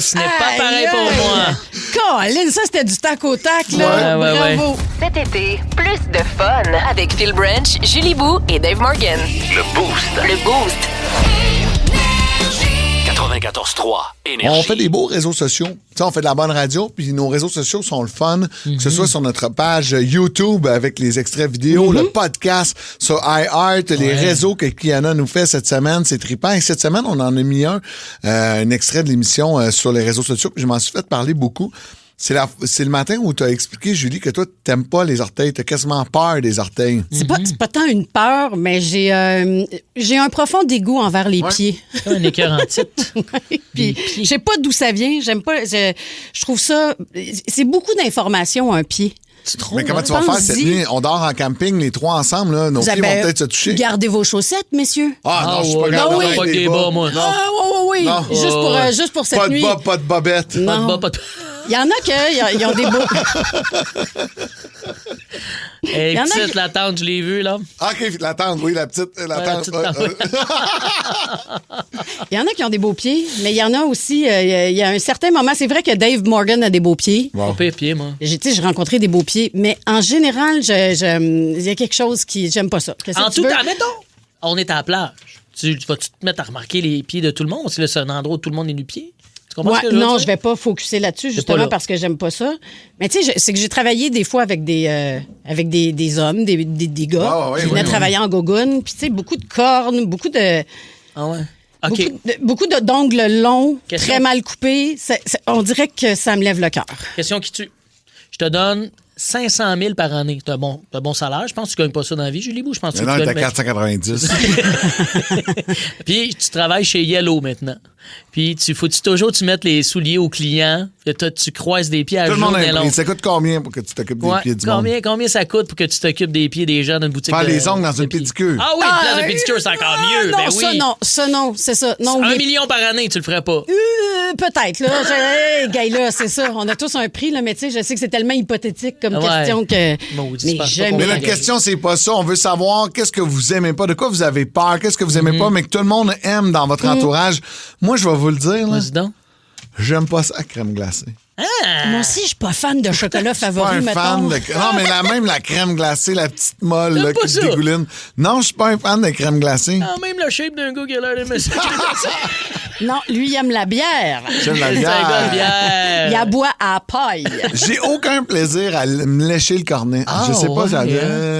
Ce n'est pas pareil pour moi. Colin, ça, c'était du tac au tac, là. Bravo. Cet été, plus de fun avec Phil Branch, Julie Bou et Dave Morgan. Le Boost. Le Boost. 94.3 Énergie. On fait des beaux réseaux sociaux. T'sais, on fait de la bonne radio, puis nos réseaux sociaux sont le fun. Que ce soit sur notre page YouTube avec les extraits vidéo, le podcast sur iHeart, les réseaux que Kiana nous fait cette semaine, c'est trippant. Et cette semaine, on en a mis un extrait de l'émission sur les réseaux sociaux, puis je m'en suis fait parler beaucoup. C'est le matin où tu as expliqué, Julie, que toi, t'aimes pas les orteils. T'as quasiment peur des orteils. C'est pas tant une peur, mais j'ai un profond dégoût envers les pieds. C'est un écœur en titre. Puis, je sais pas d'où ça vient. J'aime pas. Je trouve ça. C'est beaucoup d'informations, un pied. Mais comment tu vas faire cette nuit? On dort en camping, les trois ensemble, là. Nos pieds vont peut-être se toucher. Gardez vos chaussettes, messieurs. Ah non, je suis pas capable pas des bas, moi. Non. Ah, oui. Non. Juste pour cette nuit. Pas de bas, pas de bobette. Pas de bas, pas de... Il y en a qui ont des beaux... Hey, petite, la tante, je l'ai vue, là. OK, la tante, oui, la petite tante. Il y en a qui ont des beaux pieds, mais il y en a aussi... il y a un certain moment... C'est vrai que Dave Morgan a des beaux pieds. Pas pire pied, moi. J'ai rencontré des beaux pieds, mais en général, il y a quelque chose qui... J'aime pas ça. En tout temps, mettons, on est à la plage. Vas-tu te mettre à remarquer les pieds de tout le monde? Parce que là, c'est un endroit où tout le monde est nu-pied. Non, je vais pas focusser là-dessus, justement, parce que j'aime pas ça. Mais tu sais, c'est que j'ai travaillé des fois avec des hommes, des gars qui venaient travailler en gogoune. Puis tu sais, beaucoup de cornes, beaucoup de... Ah ouais? Okay. Beaucoup d'ongles longs, très mal coupés. On dirait que ça me lève le cœur. Question qui tue. Je te donne 500 000 par année. C'est un bon salaire. Je pense que tu gagnes pas ça dans la vie, Julie Bou. Je pense que non, t'as 490. Puis tu travailles chez Yellow maintenant. Puis faut-tu toujours tu mettes les souliers aux clients. Tu croises des pieds à jour. Tout le monde a un prix. Ça coûte combien pour que tu t'occupes des pieds du monde? Combien ça coûte pour que tu t'occupes des pieds des gens dans une boutique? Faire les ongles dans une pédicure. Ah oui, dans une pédicure, c'est encore mieux. Non, ben oui. Ça non, c'est ça. Non, 1 million par année, tu le ferais pas? Peut-être, là. Là, c'est ça. On a tous un prix, là, mais tu sais, je sais que c'est tellement hypothétique comme question que... Mais la question, c'est pas ça. On veut savoir qu'est-ce que vous aimez pas, de quoi vous avez peur, qu'est-ce que vous aimez pas, mais que tout le monde aime dans votre entourage. Moi, je vais vous le dire, là. J'aime pas ça, la crème glacée. Moi aussi, je suis pas fan de chocolat favori, mettons. Non, mais même la crème glacée, la petite molle là, qui se dégouline. Non, je suis pas un fan de crème glacée. Ah, même le shape d'un gars qui a l'air de monsieur. Non, lui, il aime la bière. J'aime la bière. C'est un gars de bière. Il aboie à paille. J'ai aucun plaisir à me lécher le cornet. Je sais pas,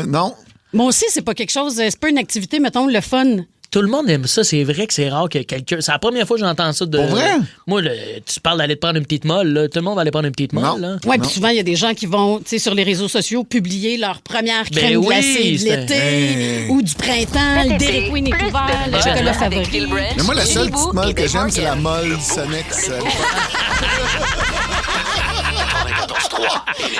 non. Moi aussi, c'est pas quelque chose... C'est pas une activité, mettons, le fun. Tout le monde aime ça. C'est vrai que c'est rare que quelqu'un... C'est la première fois que j'entends ça. Pour vrai? Moi, tu parles d'aller te prendre une petite molle. Là. Tout le monde va aller prendre une petite molle. Oui, puis souvent, il y a des gens qui vont, tu sais, sur les réseaux sociaux, publier leur première crème glacée de l'été ou du printemps. Le Dairy Queen est ouvert, le chocolat favori. Mais moi, la seule petite molle que j'aime, c'est la molle Sonex.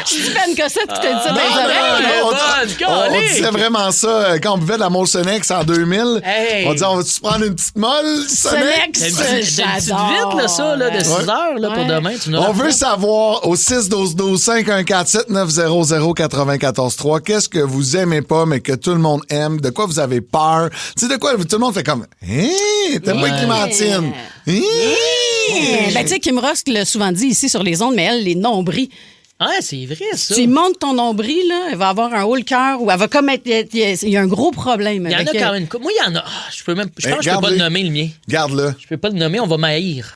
C'est Ben Cossette qui t'a dit ça dans les oreilles. On disait vraiment ça quand on buvait de la molle Sonex en 2000. On disait, on va-tu prendre une petite molle Sonex? C'est une petite vite, là, ça, là, de 6 heures là, pour demain. On veut savoir au 612-12-514-7900-943 qu'est-ce que vous aimez pas, mais que tout le monde aime, de quoi vous avez peur. Tu sais, de quoi tout le monde fait comme, t'aimes pas Clémentine? Ben, tu sais, Kim Rosk l'a souvent dit ici sur les ondes, mais elle, les nombris. Ah, c'est vrai, ça. Tu montes ton nombril, là, elle va avoir un haut le cœur ou elle va comme être. Il y a un gros problème. Il y en a quand même. Moi, il y en a. Je pense que je peux pas le nommer, le mien. Garde-le. Je peux pas le nommer, on va m'haïr.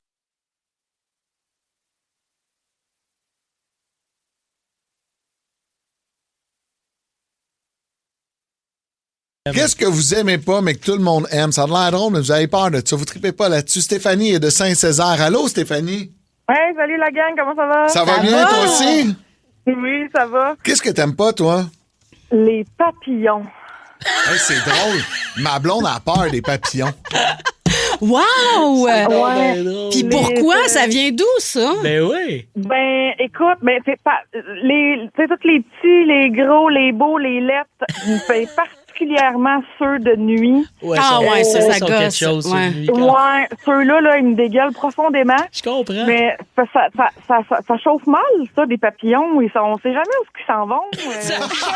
Qu'est-ce que vous aimez pas, mais que tout le monde aime? Ça a l'air drôle, mais vous avez peur de ça. Vous tripez pas là-dessus. Stéphanie est de Saint-Césaire. Allô, Stéphanie? Ouais, salut la gang, comment ça va? Ça va bien, toi aussi? Oui, ça va. Qu'est-ce que t'aimes pas, toi? Les papillons. Hey, c'est drôle. Ma blonde a peur des papillons. Wow! Ouais. Puis pourquoi? Ça vient d'où, ça? Ben oui. Ben, écoute, c'est pas... tous les petits, les gros, les beaux, les lettres, c'est particulièrement ceux de nuit. Ouais, ça gosse. Quelque chose, ouais, ceux-là, ils me dégueulent profondément. Je comprends. Mais ça chauffe mal, ça, des papillons. On sait jamais où ils s'en vont. Ça chauffe mal!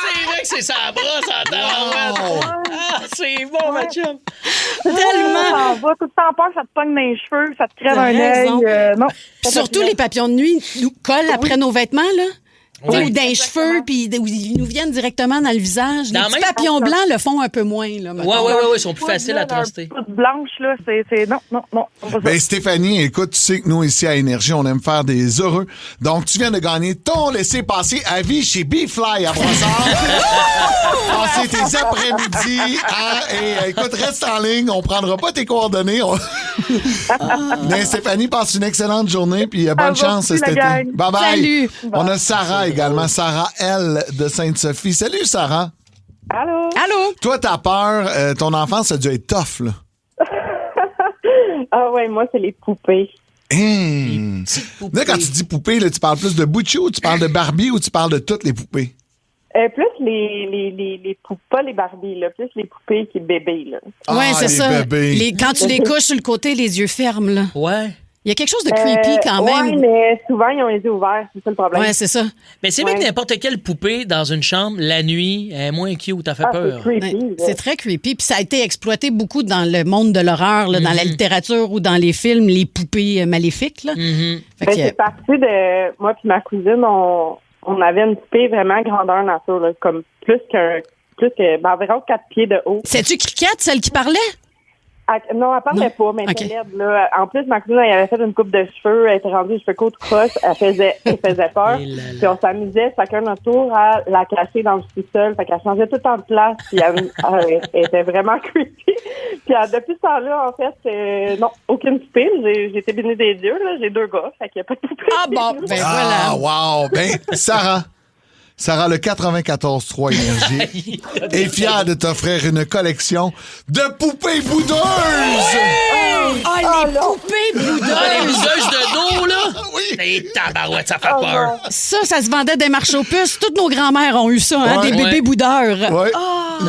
C'est vrai que c'est ça brosse en tabarouette. Ah, c'est bon, ma chum. Tellement. Ça va, tout le temps peur, ça te pogne dans les cheveux, ça te crève un œil. Non. Surtout les papillons de nuit nous collent après nos vêtements, là. Ou des cheveux, puis ils nous viennent directement dans le visage. Les petits papillons blancs le font un peu moins. Là, oui, ils sont plus faciles à truster. Blanche, là, c'est... Non. Ben, Stéphanie, écoute, tu sais que nous, ici à Énergie, on aime faire des heureux. Donc, tu viens de gagner ton laissez-passer à vie chez B-Fly à Brossard. Passer tes après-midi et écoute, reste en ligne. On prendra pas tes coordonnées. Mais Stéphanie, passe une excellente journée puis bonne chance cet été. Bye-bye. Salut. On a Sarah également. Sarah L. de Sainte-Sophie. Salut, Sarah. Allô? Toi, t'as peur. Ton enfance, ça a dû être tough, là. Ah ouais, moi, c'est les poupées. Là, quand tu dis poupées, là, tu parles plus de Butchie ou tu parles de Barbie ou tu parles de toutes les poupées? Plus les poupées, pas les Barbies, là, plus les poupées qui bébés, là. Oui, c'est ça. Bébés. Quand tu les couches sur le côté, les yeux fermes, là. Ouais. Il y a quelque chose de creepy quand même. Oui, mais souvent, ils ont les yeux ouverts. C'est ça le problème. Oui, c'est ça. Mais c'est vrai que n'importe quelle poupée dans une chambre, la nuit, elle est moins cute, t'as fait peur. C'est creepy. C'est très creepy. Puis ça a été exploité beaucoup dans le monde de l'horreur, là, dans la littérature ou dans les films, les poupées maléfiques. Là. Fait que... C'est parti de... Moi puis ma cousine, on avait une poupée vraiment grandeur nature, là, comme plus que environ 4 pieds de haut. C'est-tu Cricket, celle qui parlait? Non, elle parlait pas, mais elle était laide, là. En plus, ma cousine, elle avait fait une coupe de cheveux, elle était rendue les cheveux côte croche, elle faisait peur. Puis on s'amusait chacun notre tour à la cacher dans le sous-sol. Fait qu'elle changeait tout le temps de place, puis elle était vraiment creepy. Puis depuis ce temps-là, en fait, non, aucune poupée. J'ai été bénie des dieux, là. J'ai 2 gars, fait qu'il n'y a pas de poupée. Ah bon, ben voilà. Ah, wow! Ben, Sarah, le 94.3 Énergie est fière de t'offrir une collection de poupées boudeuses! Les poupées boudeuses! Les boudeuses de dos, là! Oui! Les tabarouettes, ça fait peur! Ça se vendait des marchés aux puces. Toutes nos grands-mères ont eu ça, hein, des bébés boudeurs. Oui.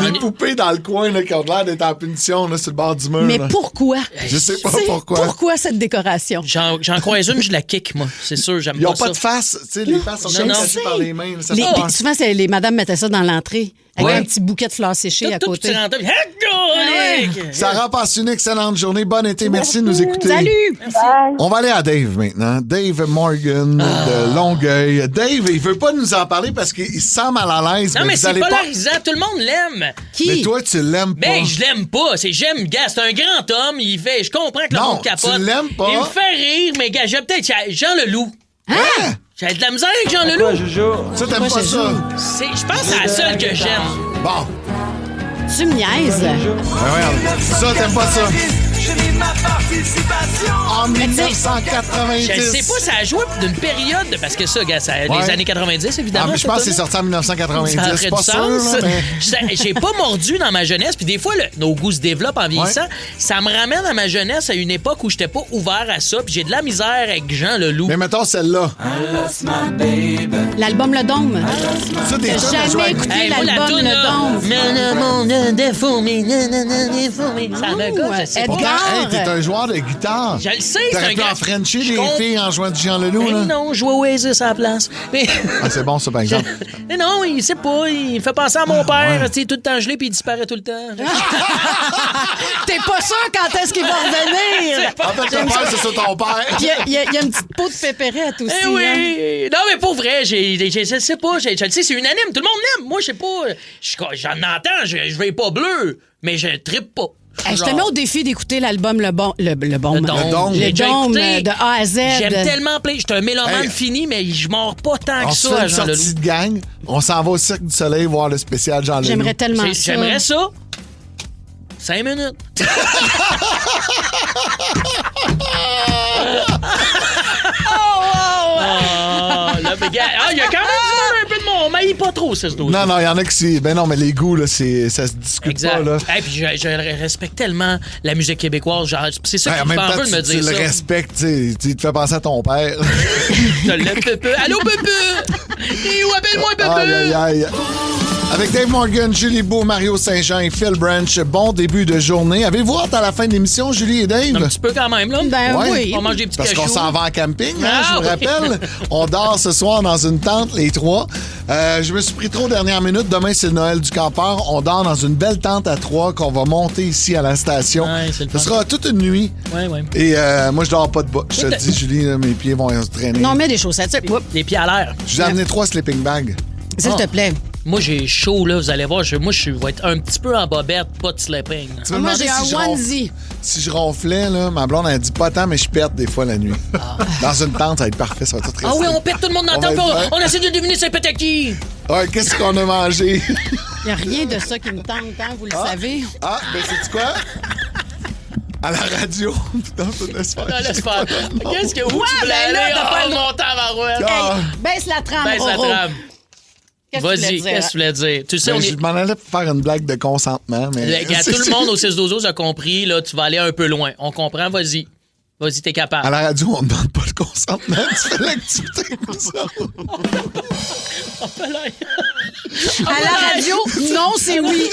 Les poupées dans le coin là, qui ont l'air d'être en punition là, sur le bord du mur. Mais là. pourquoi? Je sais pas pourquoi. Pourquoi cette décoration? J'en croise une, je la kick, moi. C'est sûr, j'aime Ils pas n'ont ça. pas de face. Tu sais, les faces sont cachées par les mains. Ça fait peur. Souvent, les madames mettaient ça dans l'entrée. Avec un petit bouquet de fleurs séchées à côté. Sarah, passe une excellente journée. Bon été. Merci de nous écouter. Salut! On va aller à Dave maintenant. Dave Morgan de Longueuil. Dave, il veut pas nous en parler parce qu'il se sent mal à l'aise. Non, mais c'est polarisant. Tout le monde l'aime. Qui? Mais toi, tu l'aimes pas. Ben, je l'aime pas. J'aime, gars, c'est un grand homme. Je comprends que le monde capote. Tu l'aimes pas. Il me fait rire, mais gars, j'ai peut-être Jean Leloup. Hein? J'ai de la misère avec Jean Leloup. Ça, t'aimes pas ça? Je pense que c'est la seule que j'aime. Bon. Tu me niaises. Regarde. Ça, t'aimes pas ça? En 1990. Je sais pas, ça a joué d'une période, parce que ça, gars, les années 90, évidemment. Mais je pense que c'est sorti en 1990. Ça aurait C'est pas du sûr, sens. là, mais... J'ai pas mordu dans ma jeunesse, puis des fois, nos goûts se développent en vieillissant. Ouais. Ça me ramène à ma jeunesse, à une époque où j'étais pas ouvert à ça, puis j'ai de la misère avec Jean Leloup. Mais mettons celle-là. L'album Le Dôme. Ça, des T'as jamais écouté l'album Le Dôme. Mais le monde défoumé, défoumé. Ça me gosse, je sais pas. Hey, t'es un joueur de guitare. Je le sais, c'est T'aurais un pu gars. en frencher les filles en jouant du Jean Leloup, là. Non, je vois Oasis à la place. Mais... Ah, c'est bon, ça, par exemple. Mais non, il sait pas. Il fait penser à mon père. Tu sais, tout le temps gelé, puis il disparaît tout le temps. T'es pas sûr quand est-ce qu'il va revenir? En fait, ton père, c'est ça, ton père. Puis il y a une petite peau de pépérette aussi. Eh oui! Non, mais pour vrai, je sais pas. Je le sais, c'est unanime. Tout le monde l'aime. Moi, je sais pas. J'en entends. Je vais pas bleu, mais je trippe pas. Je te mets au défi d'écouter l'album Le Dôme de A à Z. J'aime tellement play. Je suis un mélomane fini, mais je mords pas tant que ça. On se fait une sortie de gang. On s'en va au Cirque du Soleil voir le spécial Jean Leloup. J'aimerais tellement ça. J'aimerais ça. 5 minutes. Il y a quand même un peu de monde. Mais il pas trop, c'est ce dossier. Non, il y en a qui... Ben non, mais les goûts, là, ça se discute exact. pas, là. Et puis je respecte tellement la musique québécoise. Genre, c'est ça qui me fait un peu de me dire ça. Tu le respectes, tu te fais penser à ton père. Je l'aime, Pepe. Allô, Pepe! Et où appelle-moi, Pepe? Aïe. Avec Dave Morgan, Julie Beau, Mario Saint-Jean et Phil Branch, bon début de journée. Avez-vous hâte à la fin de l'émission, Julie et Dave? Un petit peu quand même, là. Ben oui. On mange des petits Parce cachous. qu'on s'en va en camping, hein, je vous oui. rappelle. On dort ce soir dans une tente, les trois. Je me suis pris trop dernière minute. Demain, c'est le Noël du campeur. On dort dans une belle tente à trois qu'on va monter ici à la station. Ouais, c'est le Ce fun. sera toute une nuit. Ouais, ouais. Et moi, je dors pas de bas. Je te le dis, Julie, là, mes pieds vont se traîner. Non, mets des chaussettes. Oups. Les pieds à l'air. Je vous ai amené 3 sleeping bags. S'il te plaît. Moi, j'ai chaud, là. Vous allez voir. Je vais être un petit peu en bobette, pas de sleeping. Tu me Moi, demandais j'ai si un je onesie. Si je ronflais, là, ma blonde, elle dit pas tant, mais je pète des fois la nuit. Dans une tente, ça va être parfait. Ça va être très Ah oui, on pète tout le monde dans On la tente, va puis être on essaie de deviner c'est pète à qui. Ouais, qu'est-ce qu'on a mangé? Il n'y a rien de ça qui me tente, hein, vous le savez. Ah, ben c'est quoi? À la radio. Putain, ça laisse faire. Non, laisse faire. Qu'est-ce que où tu voulais ben là, aller? t'as pas Oh, le- mon tabarouette. Ah. Baisse la trame, Baisse la Roro. trame. Qu'est-ce que tu Vas-y, voulais dire? qu'est-ce que tu voulais dire? Tu sais, Ben, on je est... m'en allais pour faire une blague de consentement, mais... Tout le monde au 6-12 a compris, là, tu vas aller un peu loin. On comprend, vas-y. Vas-y, t'es capable. À la radio, on ne demande pas le consentement. Tu fais l'activité comme ça. À la radio, non, c'est oui.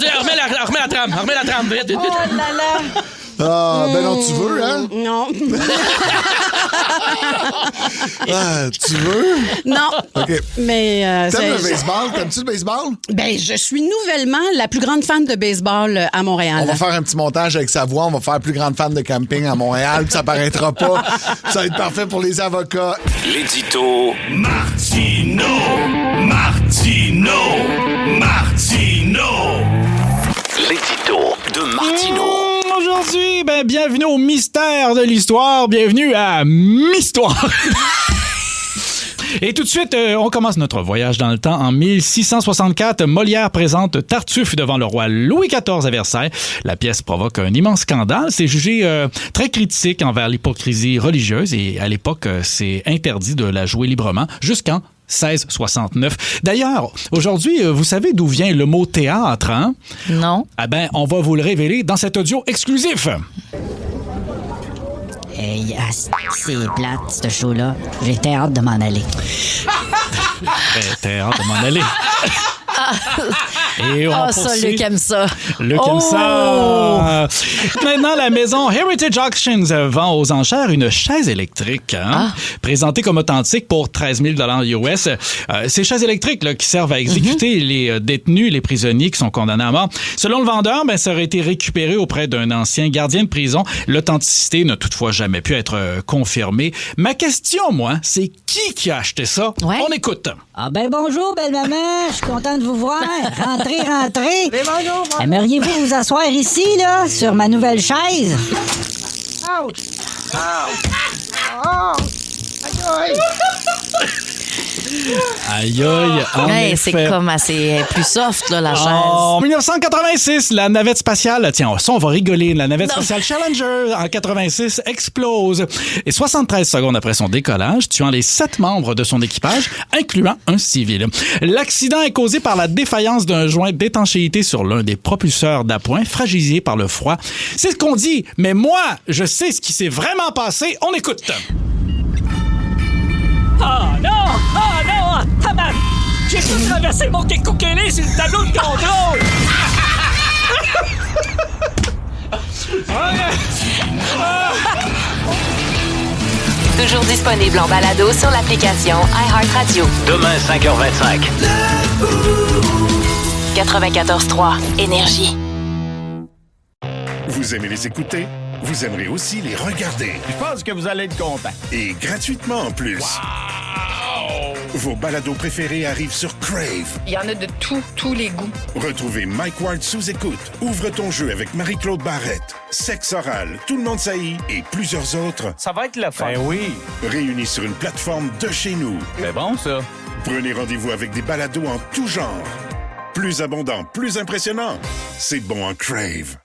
Remets la trame, vite, vite, vite. Oh là là. Ah, ben non, tu veux, hein? Non. Ah, tu veux? Non. OK. Mais T'aimes le baseball? T'aimes-tu le baseball? Ben, je suis nouvellement la plus grande fan de baseball à Montréal. On va faire un petit montage avec sa voix. On va faire plus grande fan de camping à Montréal, puis ça paraîtra pas. Ça va être parfait pour les avocats. L'édito Martino. L'édito de Martino. Aujourd'hui, bienvenue au mystère de l'histoire. Bienvenue à Mistoire. Et tout de suite, on commence notre voyage dans le temps. En 1664, Molière présente Tartuffe devant le roi Louis XIV à Versailles. La pièce provoque un immense scandale. C'est jugé très critique envers l'hypocrisie religieuse et à l'époque, c'est interdit de la jouer librement jusqu'en 1669. D'ailleurs, aujourd'hui, vous savez d'où vient le mot théâtre, hein? Non. Ah ben, on va vous le révéler dans cet audio exclusif. Hey, c'est plate, ce show-là. J'ai hâte de m'en aller. T'as hâte de m'en aller. Et on ça, poursuit. Luc aime ça. Luc aime ça. Maintenant, la maison Heritage Auctions vend aux enchères une chaise électrique, hein, présentée comme authentique pour 13 000 US. Ces chaises électriques là, qui servent à exécuter les détenus, les prisonniers qui sont condamnés à mort. Selon le vendeur, ça aurait été récupéré auprès d'un ancien gardien de prison. L'authenticité n'a toutefois jamais pu être confirmée. Ma question, moi, c'est qui a acheté ça? Ouais. On écoute. Ah ben bonjour, belle maman. Je suis contente de vous voir. Rentrez. Bonjour. Aimeriez-vous vous asseoir ici, là, sur ma nouvelle chaise? Aïe, en Ouais, effet. c'est comme assez plus soft, là, la chaise. En 1986, la navette spatiale, tiens, ça, on va rigoler, la navette spatiale Challenger, en 86, explose. Et 73 secondes après son décollage, tuant les 7 membres de son équipage, incluant un civil. L'accident est causé par la défaillance d'un joint d'étanchéité sur l'un des propulseurs d'appoint, fragilisé par le froid. C'est ce qu'on dit, mais moi, je sais ce qui s'est vraiment passé. On écoute. Ah non! Tabarnak! J'ai tout traversé mon kékoukelé sur le tableau de contrôle! Toujours disponible en balado sur l'application iHeartRadio. Demain, 5h25. 94.3 Énergie. Vous aimez les écouter? Vous aimerez aussi les regarder. Je pense que vous allez être content. Et gratuitement en plus. Vos balados préférés arrivent sur Crave. Il y en a de tous les goûts. Retrouvez Mike Ward sous écoute. Ouvre ton jeu avec Marie-Claude Barrette. Sexe oral, tout le monde saillit et plusieurs autres. Ça va être le fun. Ben oui. Réunis sur une plateforme de chez nous. C'est bon, ça. Prenez rendez-vous avec des balados en tout genre. Plus abondant, plus impressionnant. C'est bon en Crave.